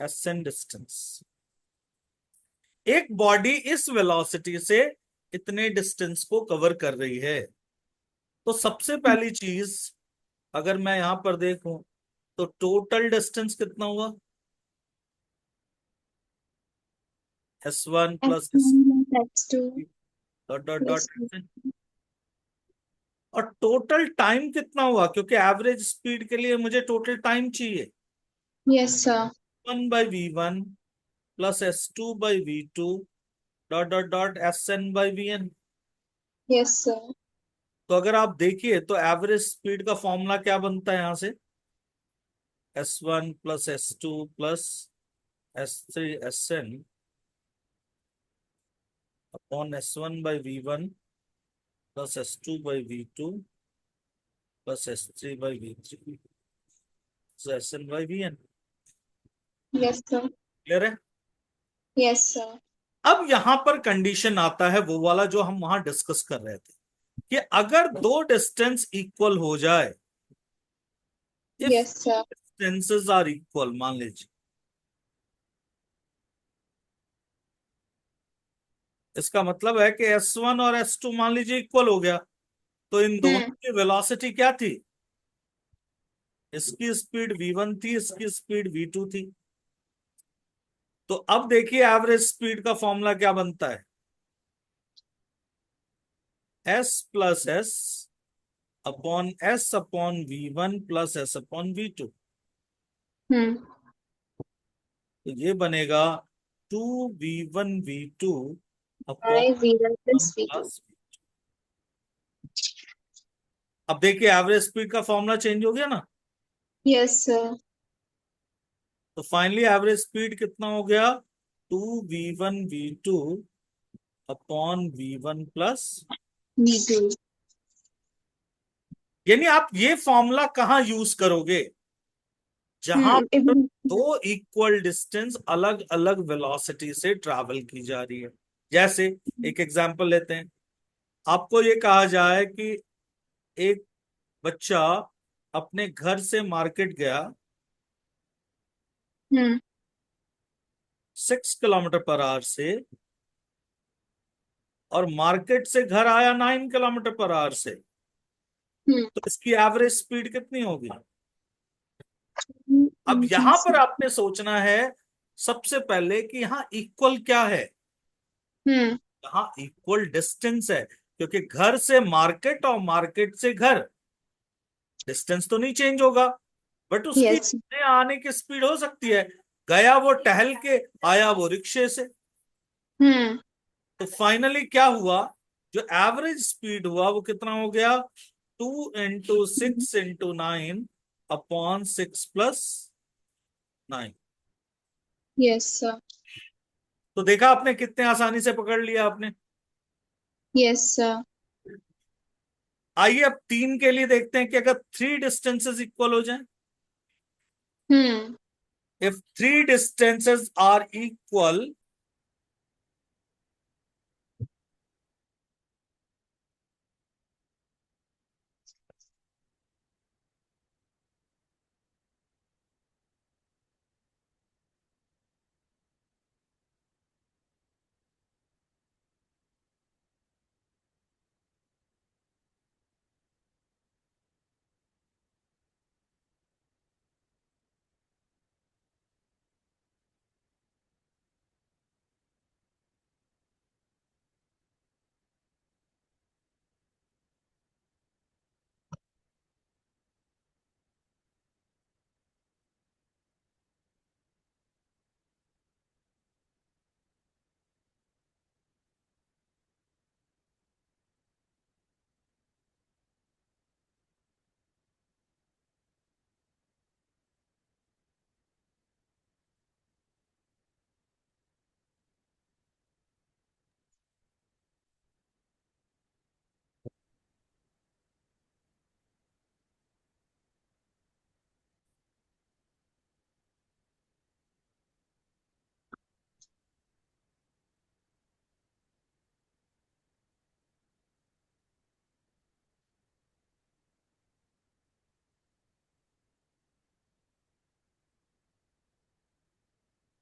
sn distance। एक बॉडी इस वेलोसिटी से इतने डिस्टेंस को कवर कर रही है, तो सबसे पहली चीज अगर मैं यहां पर देखूं तो टोटल डिस्टेंस कितना हुआ? s1 plus s x2 dot dot plus dot, और टोटल टाइम कितना हुआ? क्योंकि एवरेज स्पीड के लिए मुझे टोटल टाइम चाहिए। Yes sir. 1/v1 plus s2/v2 dot dot dot sn/vn। Yes sir. तो अगर आप देखिए तो एवरेज स्पीड का फॉर्मूला क्या बनता है यहां से? s1 plus s2 plus s3 sn upon s1/v1 plus s2/v2 plus s3/v3। S n by v n. Yes, sir. Clear है? Yes, sir. अब यहां पर कंडीशन आता है वो वाला जो हम वहां डिस्कस कर रहे थे, कि अगर दो डिस्टेंस इक्वल हो जाए, if Yes, sir. Distances are equal, मान लीजिए इसका मतलब है कि S1 और S2 मान लीजिए इक्वल हो गया, तो इन दोनों Hmm. की वेलोसिटी क्या थी? इसकी स्पीड v1 थी, इसकी स्पीड v2 थी। तो अब देखिए एवरेज स्पीड का फॉर्मूला क्या बनता है? s plus S upon s upon v1 plus s upon v2। Hmm. तो ये बनेगा 2v1 v2 upon I V1 1 plus V2. Plus. अब देखिए एवरेज स्पीड का फॉर्मूला चेंज हो गया ना, Yes, sir. तो फाइनली एवरेज स्पीड कितना हो गया? 2v1 v2 upon v1 plus. V2. यानी आप ये फॉर्मूला कहाँ यूज करोगे? जहां Hmm. If- दो इक्वल डिस्टेंस अलग अलग वेलोसिटी से ट्रैवल की जा रही है। जैसे एक एग्जांपल लेते हैं, आपको ये कहा जाए कि एक बच्चा अपने घर से मार्केट गया Hmm. 6 किलोमीटर पर आवर से, और मार्केट से घर आया 9 किलोमीटर पर आवर से, Hmm. तो इसकी एवरेज स्पीड कितनी होगी? अब You can यहां पर see. आपने सोचना है सबसे पहले कि यहां इक्वल क्या है। Hmm. यहाँ इक्वल डिस्टेंस है, क्योंकि घर से मार्केट और मार्केट से घर, डिस्टेंस तो नहीं चेंज होगा, बट उसकी Yes. आने की स्पीड हो सकती है। गया वो टहल के, आया वो रिक्शे से। Hmm. तो फाइनली क्या हुआ? जो एवरेज स्पीड हुआ वो कितना हो गया? 2 × 6 × 9 अपॉन 6 + 9। Yes, sir. तो देखा आपने कितने आसानी से पकड़ लिया आपने। Yes, sir. आइए अब 3 के लिए देखते हैं कि अगर 3 डिस्टेंसेस इक्वल हो जाएं। Hmm. If 3 distances are equal,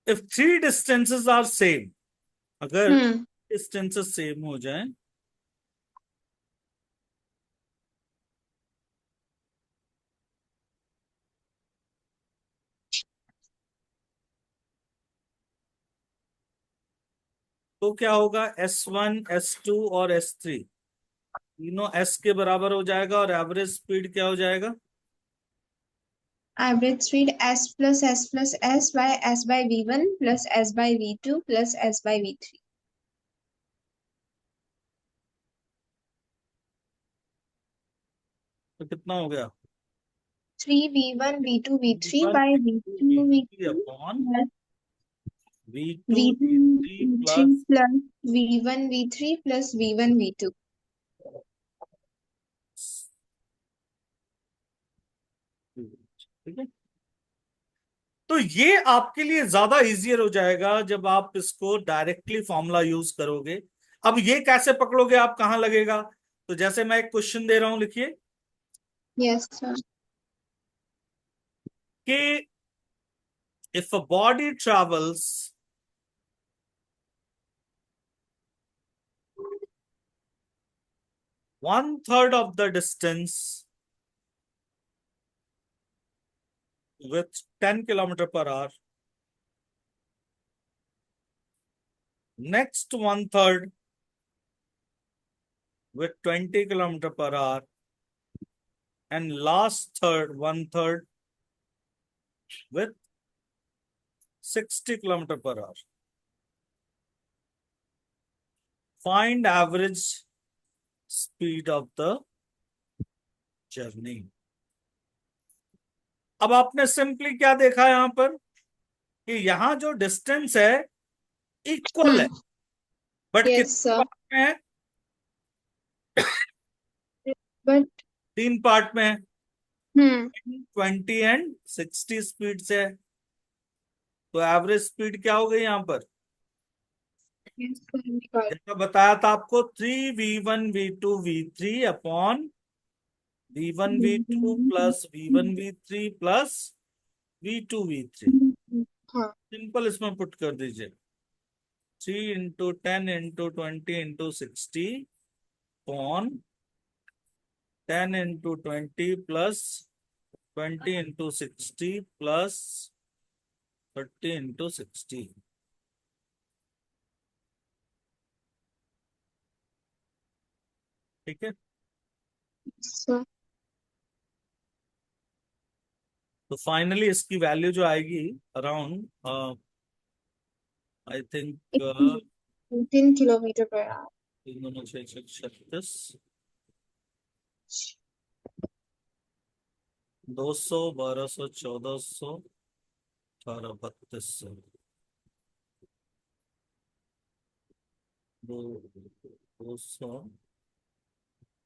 if 3 distances are same, अगर Hmm. डिस्टेंसेस सेम हो जाएं, तो क्या होगा? S1 S2 और S3 तीनों S के बराबर हो जाएगा, और एवरेज स्पीड क्या हो जाएगा? Average speed S plus S plus S by S by V1 plus S by V2 plus S by V3. तो कितना हो गया? 3 V1 V2 V3 V1 by V2 V2 V3 V3 upon plus V2 V2 V3 V3 plus. plus V1 V3 plus V1 V2. ठीक है। तो ये आपके लिए ज्यादा इजियर हो जाएगा जब आप इसको डायरेक्टली फॉर्मूला यूज करोगे। अब ये कैसे पकड़ोगे आप, कहाँ लगेगा? तो जैसे मैं एक क्वेश्चन दे रहा हूं, लिखिए Yes, sir. कि if a body travels 1/3 of the distance with 10 kilometer per hour, next 1/3 with 20 kilometer per hour, and last third 1/3 with 60 kilometer per hour. Find average speed of the journey. अब आपने simply क्या देखा यहां पर कि यहां जो डिस्टेंस है इक्वल है, Hmm. बट Yes, कितने sir. पार्ट में है? But 3 पार्ट में है। hmm. 20 एंड 60 स्पीड से है। तो एवरेज स्पीड क्या हो गई यहां पर? Yes, sir. Got it. जैसा बताया था आपको, 3v1 v2 v3 upon v1 v2 plus v1 v3 plus v2 v3। हाँ. सिंपल इसमें पुट कर दीजिए, 3 into 10 into 20 into 60 upon 10 into 20 plus 20 into 60 plus 30 into 60। ठीक है। So, तो फाइनली इसकी वैल्यू जो आएगी around, I think 18 kilometre per hour. तीन दोनों 6 6 36, 200, 1200, 1400, 1832, दो 200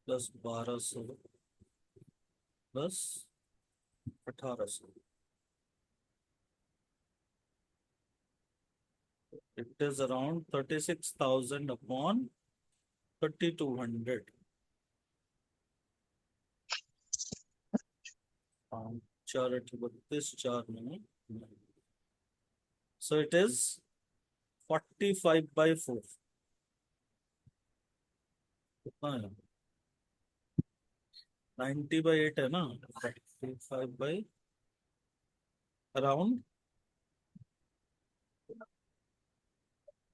plus 1200 plus 1800, it is around 36,000 upon 3200। चार 8 32, 4 9, सो इट इज 45/4। कितना है? 90/8 है ना? 45 by around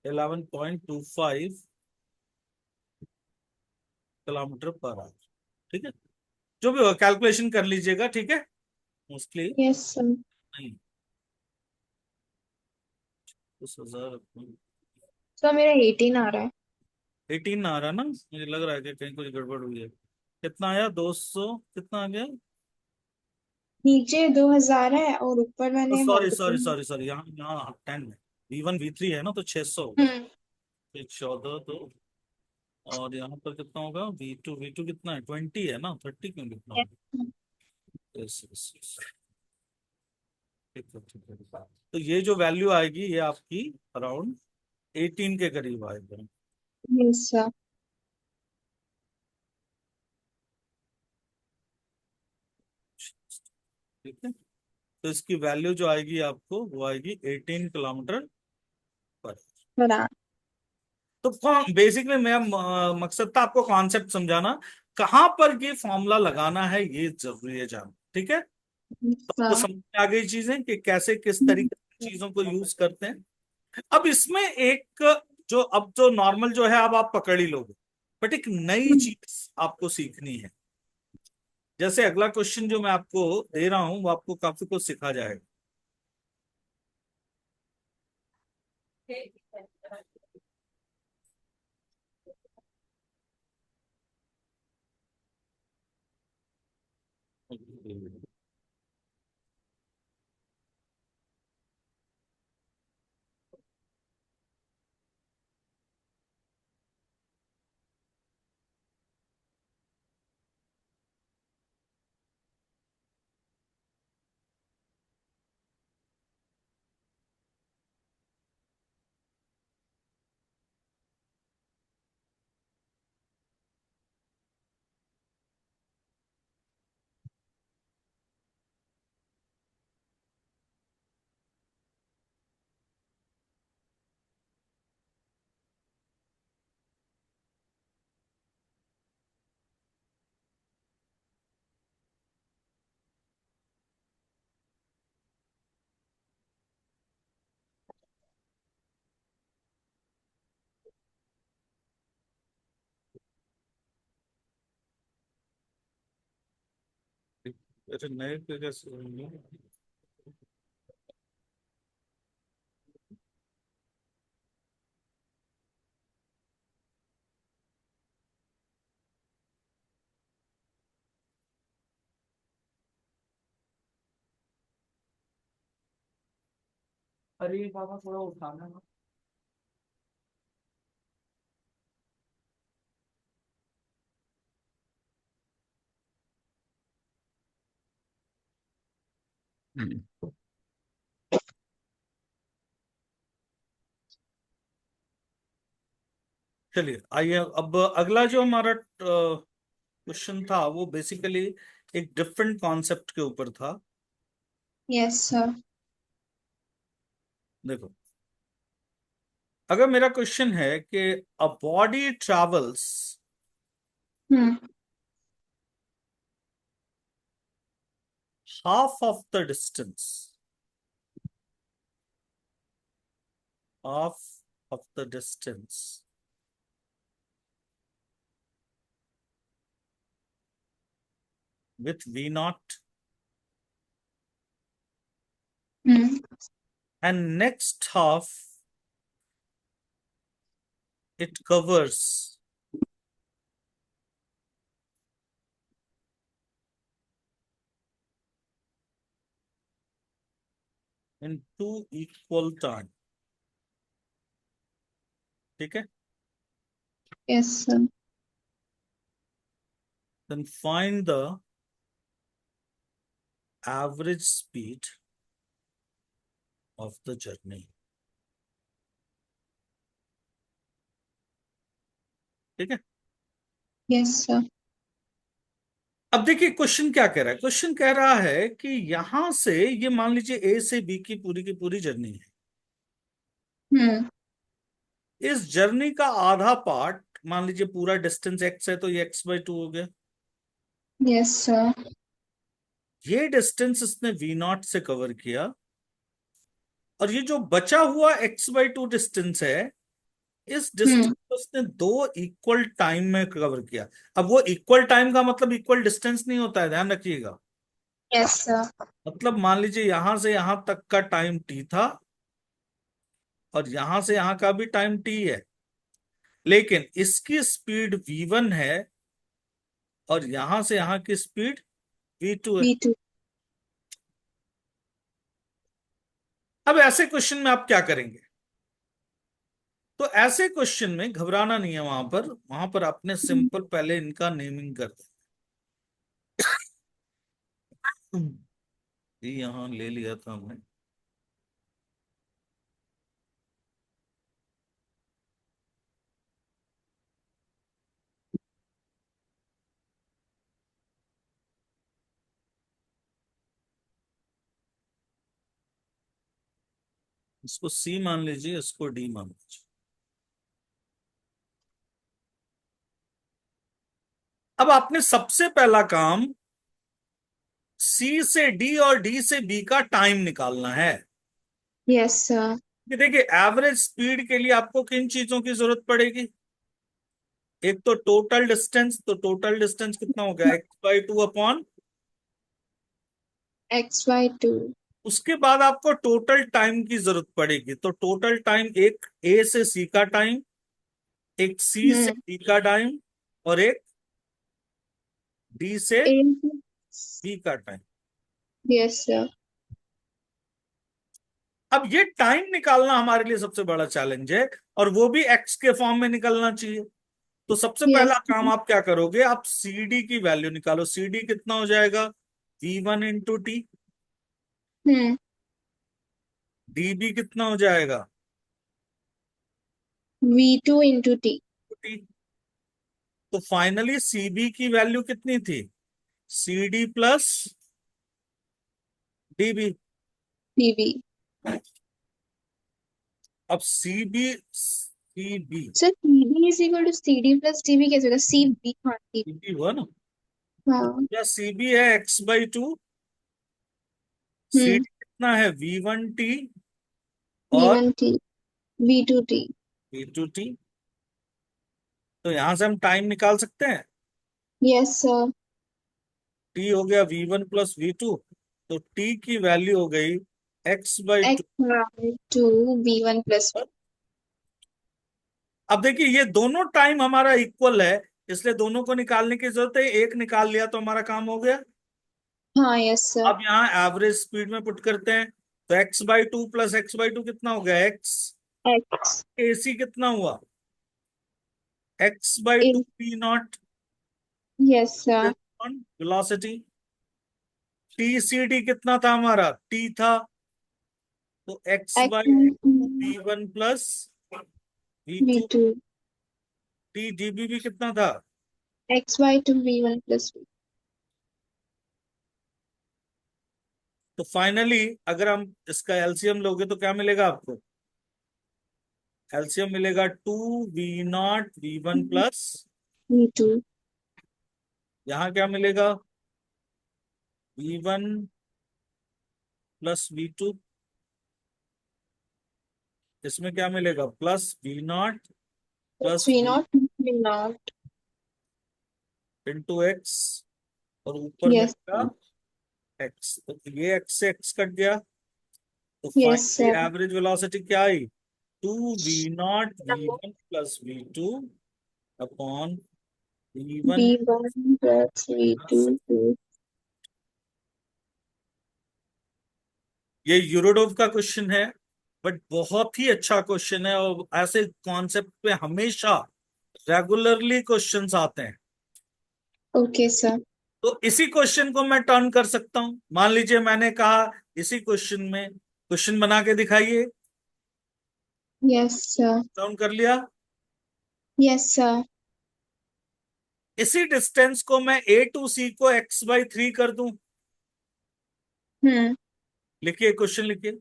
11.25 kilometre per hour. ठीक है, जो भी हो कैलकुलेशन कर लीजिएगा, ठीक है। Mostly Yes, sir. नहीं, 10,000 So मेरा 18 आ रहा है. 18 आ रहा ना, मुझे लग रहा है कि कहीं कुछ गड़बड़ हुई है। कितना आया? 200 कितना आ गया? नीचे 2000 है और ऊपर मैंने sorry sorry multiple. Sorry sorry, यहाँ यहाँ 10 है। v1 v3 है ना, तो 600 होगा। हम्म. फिर 14 तो, और यहाँ पर कितना होगा? v2 कितना है? 20 है ना, 30 क्यों कितना Yes. होगा? यस यस यस, ठीक है ठीक है। तो ये जो वैल्यू आएगी ये आपकी अराउंड 18 के करीब आएगा। Yes, sir. ठीक है, तो इसकी वैल्यू जो आएगी आपको वो आएगी 18 किलोमीटर पर। बड़ा. तो बेसिक में मैं मकसद था आपको कॉन्सेप्ट समझाना, कहां पर ये फॉर्मूला लगाना है ये जरूरी है जानना। ठीक है, तो आपको सर. समझ में आ गई चीजें कि कैसे किस तरीके से चीजों को यूज करते हैं। अब इसमें एक, जो अब जो नॉर्मल जो है अब आप पकड़ ही लोगे, बट एक नई चीज आपको सीखनी है। जैसे अगला क्वेश्चन जो मैं आपको दे रहा हूं वो आपको काफी कुछ सिखा जाएगा। अरे नए पे कैसे होंगे? अरे बाबा थोड़ा उठाना ना। चलिए आइए, अब अगला जो हमारा क्वेश्चन था वो बेसिकली एक डिफरेंट कॉन्सेप्ट के ऊपर था। Yes, sir. देखो, अगर मेरा क्वेश्चन है कि a body travels Hmm. half of the distance, half of the distance with v naught, Hmm. and next half it covers in two equal time, ठीक है? Yes, sir. Then find the average speed of the journey, ठीक है? Yes, sir. अब देखिए question क्या कह रहा है। क्वेश्चन कह रहा है कि यहां से ये मान लीजिए ए से बी की पूरी जर्नी है। Hmm. इस जर्नी का आधा पार्ट, मान लीजिए पूरा डिस्टेंस एक्स है तो ये x/2 हो गया। Yes, sir. ये डिस्टेंस इसने v नॉट से कवर किया, और ये जो बचा हुआ x/2 डिस्टेंस है, इस डिस्टेंस Hmm. को उसने दो इक्वल टाइम में कवर किया। अब वो इक्वल टाइम का मतलब इक्वल डिस्टेंस नहीं होता है, ध्यान रखिएगा। Yes, sir. मतलब मान लीजिए यहां से यहां तक का टाइम t था, और यहां से यहां का भी टाइम t है, लेकिन इसकी स्पीड v1 है और यहां से यहां की स्पीड v2 है। V2. अब ऐसे क्वेश्चन में आप क्या करेंगे? तो ऐसे क्वेश्चन में घबराना नहीं है, वहां पर आपने Hmm. सिंपल पहले इनका नेमिंग कर देना। ये यहां ले लिया था हमने। इसको सी मान लीजिए, इसको डी मान लीजिए। अब आपने सबसे पहला काम सी से डी और डी से बी का टाइम निकालना है। Yes, sir. कि देखिए एवरेज स्पीड के लिए आपको किन चीजों की जरूरत पड़ेगी? एक तो टोटल डिस्टेंस, तो टोटल डिस्टेंस कितना हो गया, x/2 अपॉन। XY2. उसके बाद आपको टोटल टाइम की जरूरत पड़ेगी, तो टोटल टाइम एक ए से सी का टाइम, एक सी से Hmm. डी का टाइम, और एक डी से A. बी का टाइम। Yes, sir. अब ये टाइम निकालना हमारे लिए सबसे बड़ा चैलेंज है, और वो भी एक्स के फॉर्म में निकलना चाहिए। तो सबसे पहला Yes. काम आप क्या करोगे, आप सी डी की वैल्यू निकालो। सी डी कितना हो जाएगा, v1 × t। Hmm. D B कितना हो जाएगा, V2 into T. t। तो फाइनली सी बी की वैल्यू कितनी थी, C D plus D B. PV. अब C B So TD is equal to CD plus TB कैसे होगा? CB. हाँ, TB. सी बी हुआ ना, हाँ. या सी बी है x/2, सी Hmm. डी कितना है v1 t और V1T. V2T. v2 t। तो यहां से हम टाइम निकाल सकते हैं। Yes, sir. टी हो गया v1 प्लस v2, तो टी की वैल्यू हो गई x/2। x/2 v1 plus v. अब देखिए ये दोनों टाइम हमारा इक्वल है, इसलिए दोनों को निकालने की जरूरत है, एक निकाल लिया तो हमारा काम हो गया। हाँ, यस सर। अब यहाँ एवरेज स्पीड में पुट करते हैं, तो x/2 प्लस x/2 कितना हो गया, x। x ac कितना हुआ, x/2 is p0 yes sir. Velocity. tcd कितना था हमारा, t था, तो x x/2 v1 plus v2। v2 tdb भी कितना था, x/2 v1 plus v. तो फाइनली अगर हम इसका एलसीएम लोगे तो क्या मिलेगा आपको, एलसीएम मिलेगा 2v0 v1 प्लस, v2 यहाँ क्या मिलेगा, v1 प्लस v2, इसमें क्या मिलेगा, plus v0 plus plus v v naught v0. Into x, और ऊपर Yes मिलेगा एक्स, तो ये एक्स से एक्स कट गया, तो yes finally sir. Average velocity क्या आई, 2v0 v1 plus v2 upon v1 v1 plus plus. v2 to ये यूरोडोव का क्वेश्चन है, बट बहुत ही अच्छा क्वेश्चन है, और ऐसे कॉन्सेप्ट पे हमेशा रेगुलरली क्वेश्चंस आते हैं। okay sir. तो इसी क्वेश्चन को मैं टर्न कर सकता हूं, मान लीजिए मैंने कहा इसी क्वेश्चन में क्वेश्चन बना के दिखाइए, Yes sir. टर्न कर लिया। Yes sir. इसी डिस्टेंस को मैं ए टू सी को x/3 कर दूं, Hmm. लिखिए क्वेश्चन लिखिए।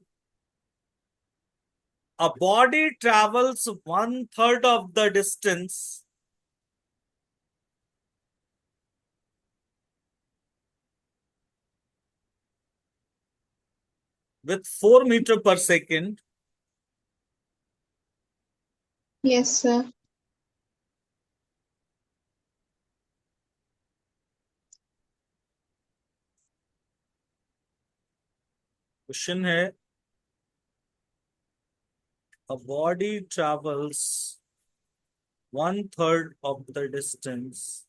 A body travels 1/3 of the distance with 4 meter per second. Yes sir. Question है, a body travels 1/3 of the distance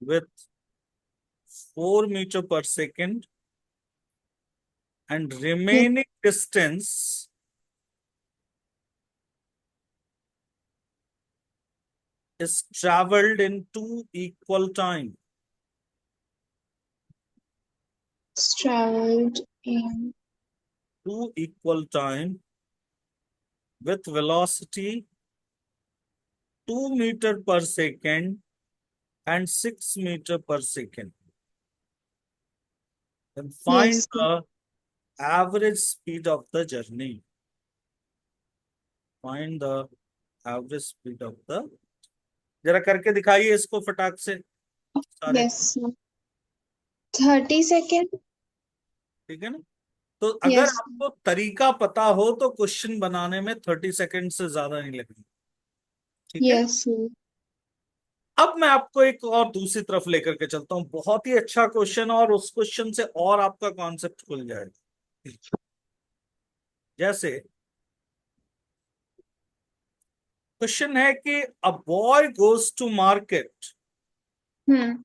with 4 meter per second, and Yes. remaining distance is traveled in 2 equal time. It's traveled in 2 equal time with velocity 2 meter per second and 6 meter per second. Then find yes the average speed of the journey. Find the average speed of the, जरा करके दिखाइए इसको फटाक से सारे, yes sir. 30 seconds. ठीक है ना। तो अगर Yes आपको तरीका पता हो तो क्वेश्चन बनाने में 30 सेकंड से ज्यादा नहीं लगेंगे, ठीक है। yes sir. अब मैं आपको एक और दूसरी तरफ लेकर के चलता हूं, बहुत ही अच्छा क्वेश्चन, और उस क्वेश्चन से और आपका कॉन्सेप्ट खुल जाएगा। जैसे क्वेश्चन है कि a boy goes to market Hmm.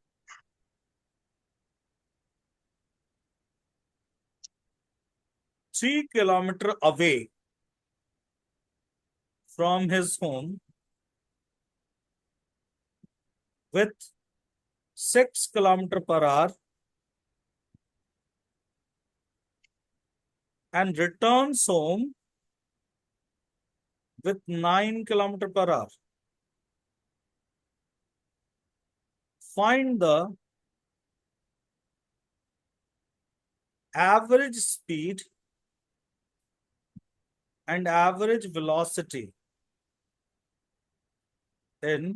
3 kilometers away from his home with 6 kilometers per hour and returns home with 9 kilometers per hour. Find the average speed and average velocity in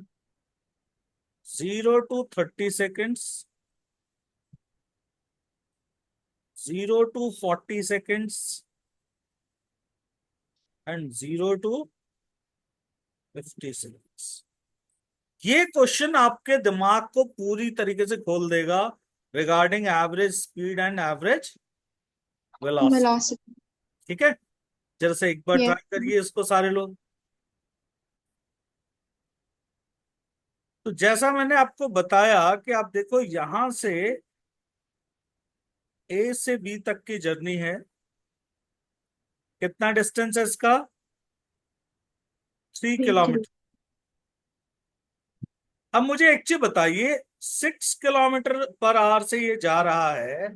0 to 30 seconds, 0 to 40 seconds, and 0 to 56। ये question आपके दिमाग को पूरी तरीके से खोल देगा regarding average speed and average velocity. Velocity. ठीक है, जरा से एक बार Yes. ट्राई करिए इसको सारे लोग। तो जैसा मैंने आपको बताया कि आप देखो यहां से ए से बी तक की जर्नी है, कितना डिस्टेंस है इसका? 3 kilo. किलोमीटर। अब मुझे एक चीज बताइए, 6 किलोमीटर पर आवर से ये जा रहा है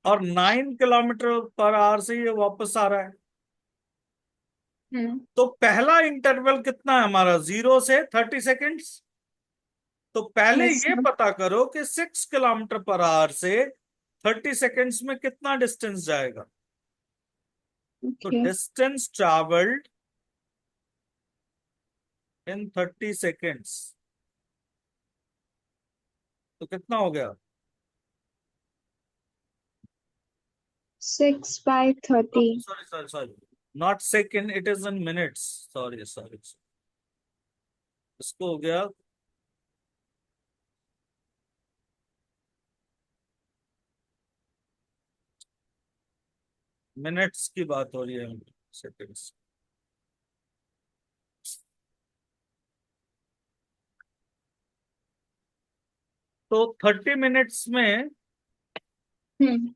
और 9 किलोमीटर पर आवर से ये वापस आ रहा है, Hmm. तो पहला इंटरवल कितना है हमारा? 0 से 30 सेकेंड्स। तो पहले Yes, ये sir. पता करो कि 6 किलोमीटर पर आवर से 30 सेकेंड्स में कितना डिस्टेंस जाएगा। तो Okay. Distance travelled in 30 seconds, तो कितना हो गया? 6 by 30. Sorry sorry sorry, not second, it is in minutes. Sorry sorry, इसको हो गया मिनट्स की बात हो रही है, सेकेंड्स। तो 30 मिनट्स में Hmm.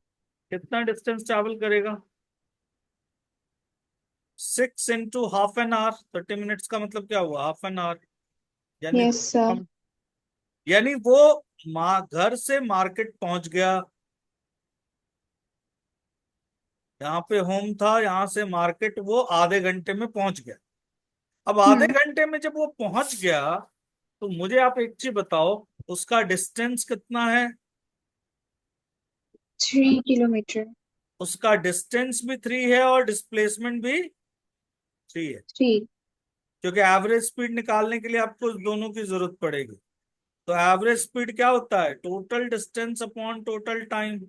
कितना डिस्टेंस ट्रैवल करेगा? 6 × ½ एन आवर। 30 मिनट्स का मतलब क्या हुआ? ½ एन आवर। यानी Yes, sir. यानी वो घर से मार्केट पहुंच गया, यहाँ पे होम था, यहाँ से मार्केट वो आधे घंटे में पहुंच गया। अब आधे Hmm. घंटे में जब वो पहुंच गया, तो मुझे आप एक चीज बताओ, उसका डिस्टेंस कितना है? 3 kilometer. उसका डिस्टेंस भी 3 है और डिस्प्लेसमेंट भी 3 है, 3. क्योंकि एवरेज स्पीड निकालने के लिए आपको दोनों की जरूरत पड़ेगी। तो एवरेज स्पीड क्या होता है? Total distance upon total time.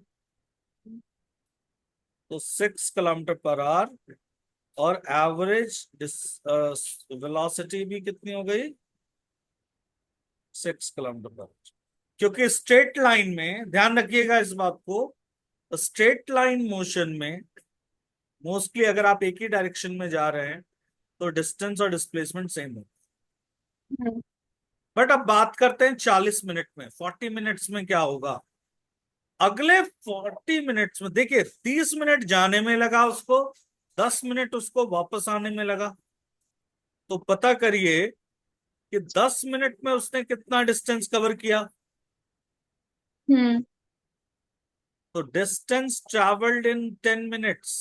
तो 6 किलोमीटर पर आवर, और एवरेज वेलोसिटी भी कितनी हो गई? 6 किलोमीटर पर आवर। क्योंकि स्ट्रेट लाइन में, ध्यान रखिएगा इस बात को, स्ट्रेट लाइन मोशन में मोस्टली अगर आप एक ही डायरेक्शन में जा रहे हैं तो डिस्टेंस और डिस्प्लेसमेंट सेम है। Hmm. बट अब बात करते हैं 40 मिनट में, 40 मिनट्स में क्या होगा? अगले 40 मिनट्स में देखिए, 30 मिनट जाने में लगा उसको, 10 मिनट उसको वापस आने में लगा। तो पता करिए कि 10 मिनट में उसने कितना डिस्टेंस कवर किया। Hmm. तो डिस्टेंस ट्रैवल्ड इन 10 मिनट्स।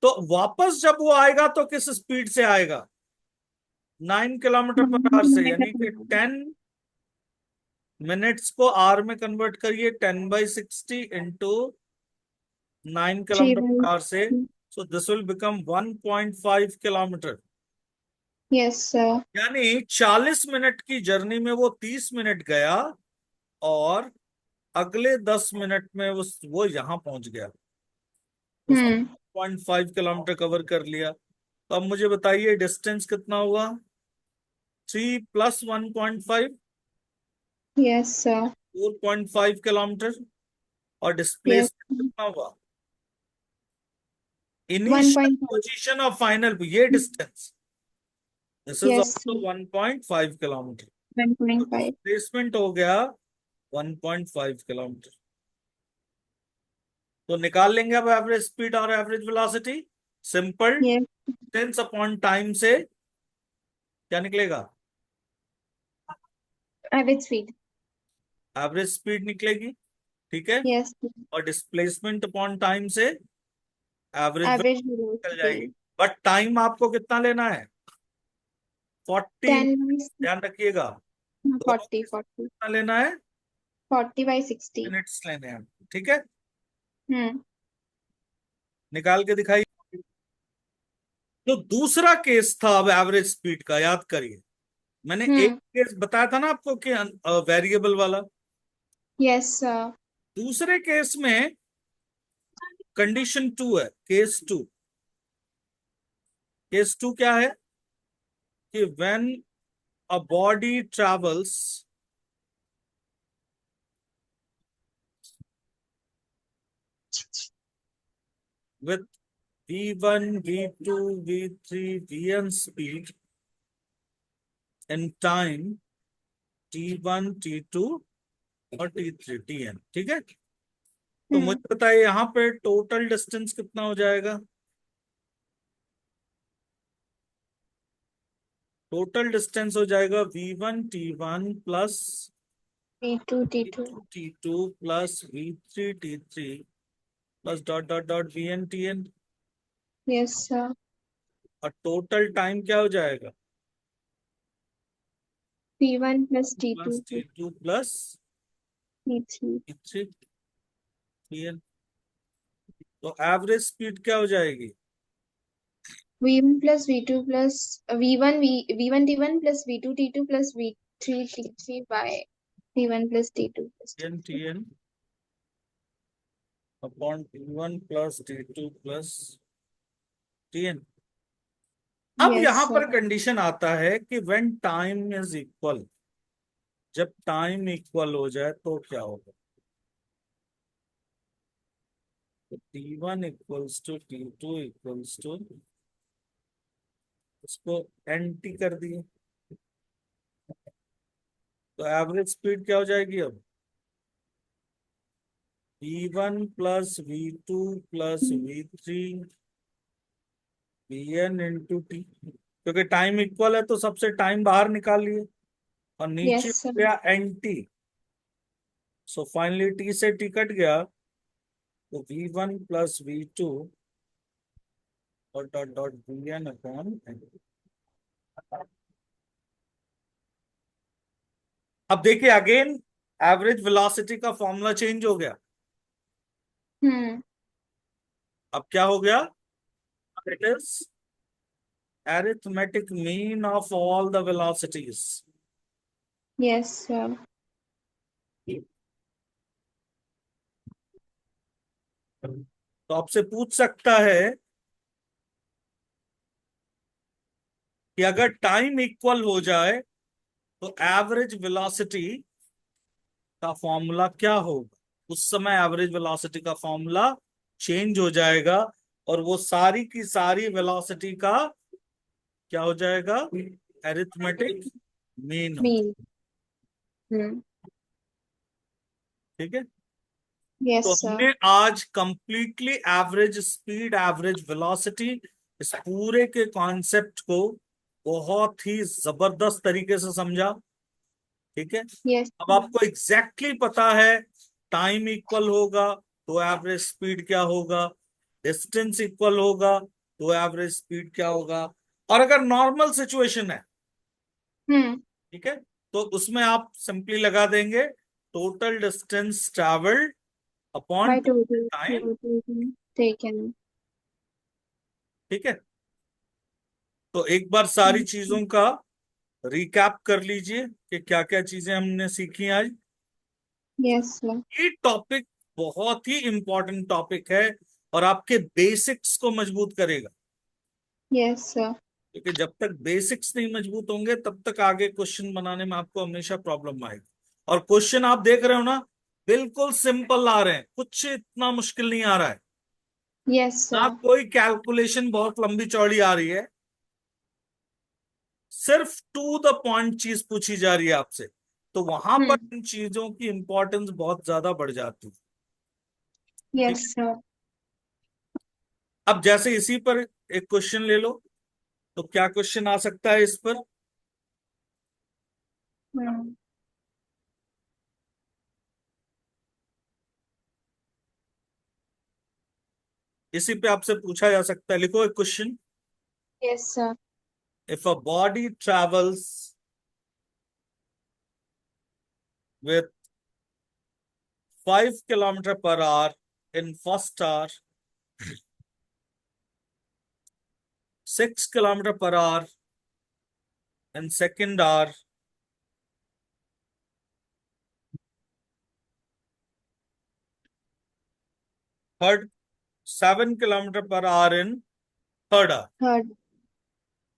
तो वापस जब वो आएगा तो किस स्पीड से आएगा? 9 किलोमीटर पर आवर से, यानी कि 10 मिनट्स को आर में कन्वर्ट करिए, 10/60 इंटू 9 किलोमीटर 3 पर by. आवर से। So this will become 1.5 kilometre. Yes, sir. यानी 40 मिनट की जर्नी में वो 30 मिनट गया, और अगले 10 मिनट में वो यहां पहुंच गया। उसने Hmm. 0.5 किलोमीटर कवर कर लिया। तो अब मुझे बताइए डिस्टेंस कितना हुआ? 3 + 1.5, Yes, sir. 4.5 किलोमीटर। और Yes. डिस्प्लेसमेंट कितना हुआ? इनिशियल 1.5. पोजीशन और फाइनल, ये distance, this is Yes, also sir. 1.5 kilometre. तो 1.5. डिस्प्लेसमेंट हो गया 1.5 किलोमीटर। तो निकाल लेंगे अब एवरेज स्पीड और average velocity. Simple, Yes. Distance upon time से क्या निकलेगा? Average speed. एवरेज स्पीड निकलेगी, ठीक है। Yes. और डिस्प्लेसमेंट अपॉन टाइम से एवरेज Average निकल जाएगी। velocity. बट टाइम आपको कितना लेना है? 40। 10 by ध्यान रखिएगा, दोनों 40, में से 40. कितना लेना है? 40/60. मिनट्स लेने हैं, ठीक है। Hmm. निकाल के दिखाइए। तो दूसरा केस था अब एवरेज स्पीड का, याद करिए। मैंने एक Hmm. केस बताया था ना आपको कि वेरिएबल वाला। Yes, sir. दूसरे केस में कंडीशन 2 है, केस 2। केस टू क्या है कि when a body travels with v1 v2 v3 vn speed in time t1 t2 और t3 tn, ठीक है। तो हम्म मुझे बताइए यहाँ पे टोटल डिस्टेंस कितना हो जाएगा। टोटल डिस्टेंस हो जाएगा v1 t1 plus T2 v2 t2 plus v3 t3 plus dot dot dot vn tn। yes sir और टोटल टाइम क्या हो जाएगा P1 plus plus T2 plus t2 plus T3 t3 tn। तो average speed क्या हो जाएगी। V1 plus V2 plus V1 T1 plus V2 T2 plus V3 T3 by T1 plus T2 plus tn T3. tn upon t1 plus t2 plus tn। अब Yes यहां sir. पर condition आता है कि when time is equal, जब time equal हो जाए तो क्या होगा। तो t1 equals to t2 equals to, उसको nt कर दिए, तो एवरेज स्पीड क्या हो जाएगी अब v1 plus v2 plus v3 vn into T, क्योंकि टाइम इक्वल है तो सबसे टाइम बाहर निकाल लिए और नीचे Yes हो sir. गया nt। सो फाइनली टी से टी कट गया, तो v1 प्लस v2 और डॉट डॉट vn अपॉन। अब देखिए अगेन एवरेज वेलोसिटी का फॉर्मूला चेंज हो गया। Hmm. अब क्या हो गया, it is arithmetic mean of all the velocities। Yes sir. तो आपसे पूछ सकता है कि अगर टाइम इक्वल हो जाए तो एवरेज वेलोसिटी का फॉर्मूला क्या होगा। उस समय एवरेज वेलोसिटी का फॉर्मूला चेंज हो जाएगा और वो सारी की सारी वेलोसिटी का क्या हो जाएगा, अरिथमेटिक मीन हो जाएगा। Mean. Hmm. ठीक है। तो Yes sir. हमने आज completely average speed average velocity इस पूरे के कॉन्सेप्ट को बहुत ही जबरदस्त तरीके से समझा। ठीक है। Yes अब sir. आपको एग्जैक्टली पता है टाइम इक्वल होगा तो एवरेज स्पीड क्या होगा, डिस्टेंस इक्वल होगा तो एवरेज स्पीड क्या होगा। और अगर नॉर्मल सिचुएशन है, Hmm. ठीक है, तो उसमें आप सिंपली लगा देंगे total distance travelled upon By total time. total taken. ठीक है। तो एक बार सारी Yes sir. चीजों का रिकैप कर लीजिए कि क्या क्या चीजें हमने सीखी आज। Yes sir. ये टॉपिक बहुत ही इंपॉर्टेंट टॉपिक है और आपके बेसिक्स को मजबूत करेगा, Yes sir. क्योंकि जब तक बेसिक्स नहीं मजबूत होंगे तब तक आगे क्वेश्चन बनाने में आपको हमेशा प्रॉब्लम आएगी। और क्वेश्चन आप देख रहे हो ना, बिल्कुल सिंपल आ रहे हैं, कुछ इतना मुश्किल नहीं आ रहा है। Yes ना sir. कोई कैलकुलेशन बहुत लंबी चौड़ी आ रही है, सिर्फ टू द पॉइंट चीज पूछी जा रही है आपसे, तो वहां पर Hmm. इन चीजों की इंपॉर्टेंस बहुत ज्यादा बढ़ जाती है। ठीक है। Yes sir. अब जैसे इसी पर एक क्वेश्चन ले लो, तो क्या क्वेश्चन आ सकता है इस पर। Hmm. इसी पे आपसे पूछा जा सकता है, लिखो एक question. Yes sir. If a body travels with 5 km/h in first hour, 6 km/h in second hour, third 7 km/h in third hour, Third.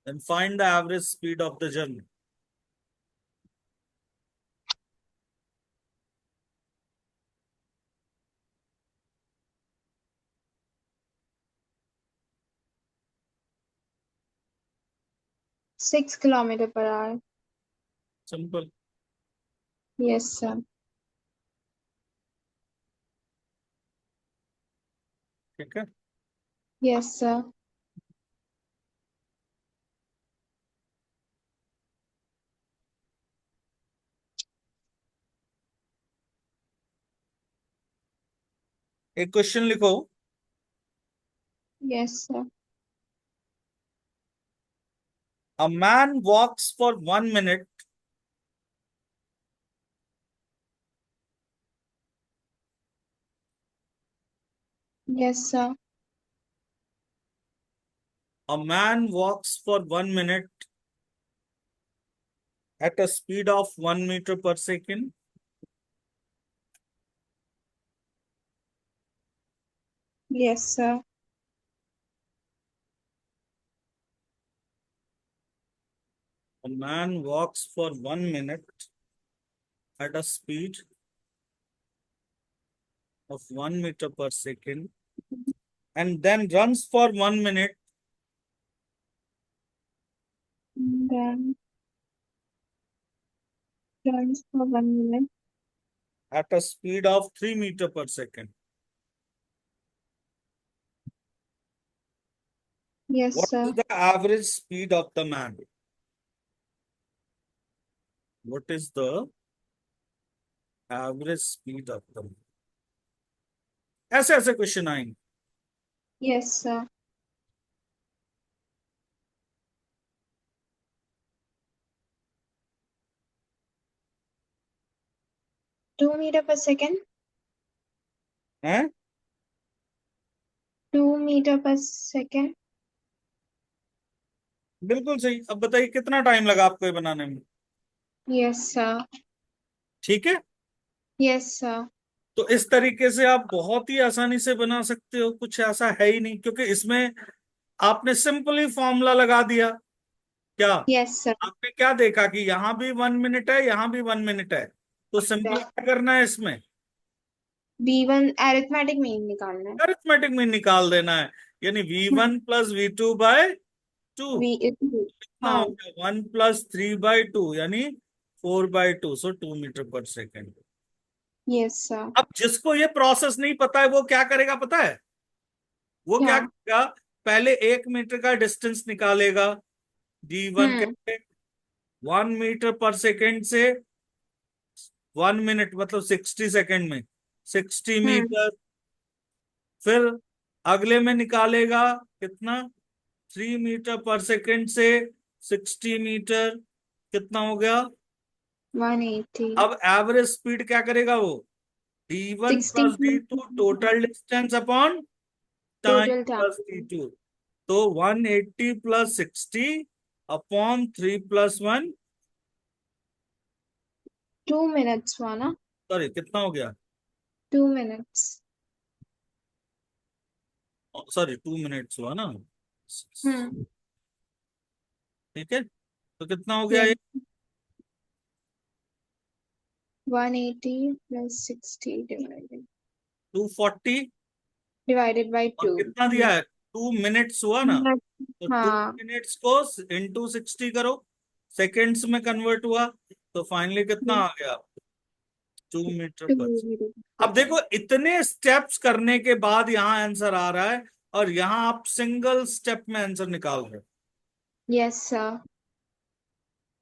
Then find the average speed of the journey. Six kilometer per hour. Simple. Yes, sir. ठीक है. Yes, sir. एक question लिखो. Yes, sir. A man walks for 1 minute Yes, sir. a man walks for 1 minute at a speed of 1 meter per second. Yes, sir. A man walks for 1 minute at a speed of 1 meter per second and then runs for 1 minute Then turns for 1 minute. at a speed of 3 meter per second. Yes, What is sir. the average speed of the man? What is the average speed of the man? ऐसे ऐसे question आएंगे. Yes, sir. Two meter per second. हैं? 2 meter per second. बिल्कुल सही. अब बताइए कितना time लगा आपको ये बनाने में? Yes, sir. ठीक है. Yes, sir. तो इस तरीके से आप बहुत ही आसानी से बना सकते हो. कुछ ऐसा है ही नहीं क्योंकि इसमें आपने सिंपली फॉर्मूला लगा दिया. क्या Yes, sir. आपने क्या देखा कि यहां भी 1 मिनट है, यहां भी 1 मिनट है, तो सिंपल क्या करना है इसमें? V1 arithmetic mean निकालना है. अरिथमेटिक में निकाल देना है. यानी V1 प्लस V2 बाय 2 कितना हो हाँ. गया? 1 प्लस 3/2 यानी 4/2. सो 2 मीटर पर सेकेंड. Yes, sir. अब जिसको ये प्रोसेस नहीं पता है वो क्या करेगा पता है? वो क्या क्या? करेगा? पहले 1 मीटर का डिस्टेंस निकालेगा. D1 हम्म. कैसे? 1 मीटर पर सेकेंड से 1 मिनट मतलब 60 सेकेंड में 60 हम्म. मीटर. फिर अगले में निकालेगा कितना? 3 मीटर पर सेकेंड से 60 मीटर. कितना हो गया? 180. अब एवरेज स्पीड क्या करेगा वो? D1 60 plus D2 total distance upon time total plus time. D2. तो 180 प्लस 60 अपॉन 3 प्लस 1. 2 minutes हुआ ना? सॉरी कितना हो गया? 2 minutes. सॉरी 2 मिनट्स हुआ ना. हम्म. ठीक है. तो कितना हो गया Yes. ये? 180 plus 60 240. divided by और 2. कितना दिया है? 2 मिनट्स हुआ ना. तो टू हाँ. मिनट्स को इंटू 60 करो. सेकेंड्स में कन्वर्ट हुआ. तो फाइनली कितना आ गया? 2 मीटर पर. 2 अब देखो इतने स्टेप्स करने के बाद यहाँ आंसर आ रहा है और यहाँ आप सिंगल स्टेप में आंसर निकाल रहे हो. Yes, sir.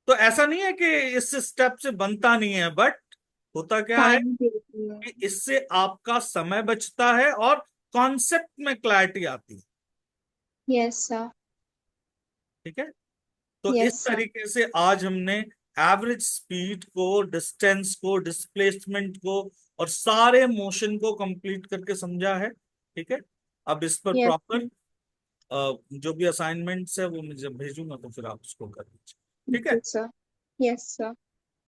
तो ऐसा नहीं है कि इस स्टेप से बनता नहीं है, बट होता क्या है Time देती है. कि इससे आपका समय बचता है और कॉन्सेप्ट में क्लैरिटी आती है. Yes, sir. ठीक है. तो Yes, इस sir. तरीके से आज हमने एवरेज स्पीड को, डिस्टेंस को, डिस्प्लेसमेंट को और सारे मोशन को कंप्लीट करके समझा है. ठीक है. अब इस पर Yes. प्रॉपर जो भी असाइनमेंट्स है वो मैं जब भेजूंगा तो फिर आप उसको कर दीजिए. ठीक है. Okay, sir. Yes, sir.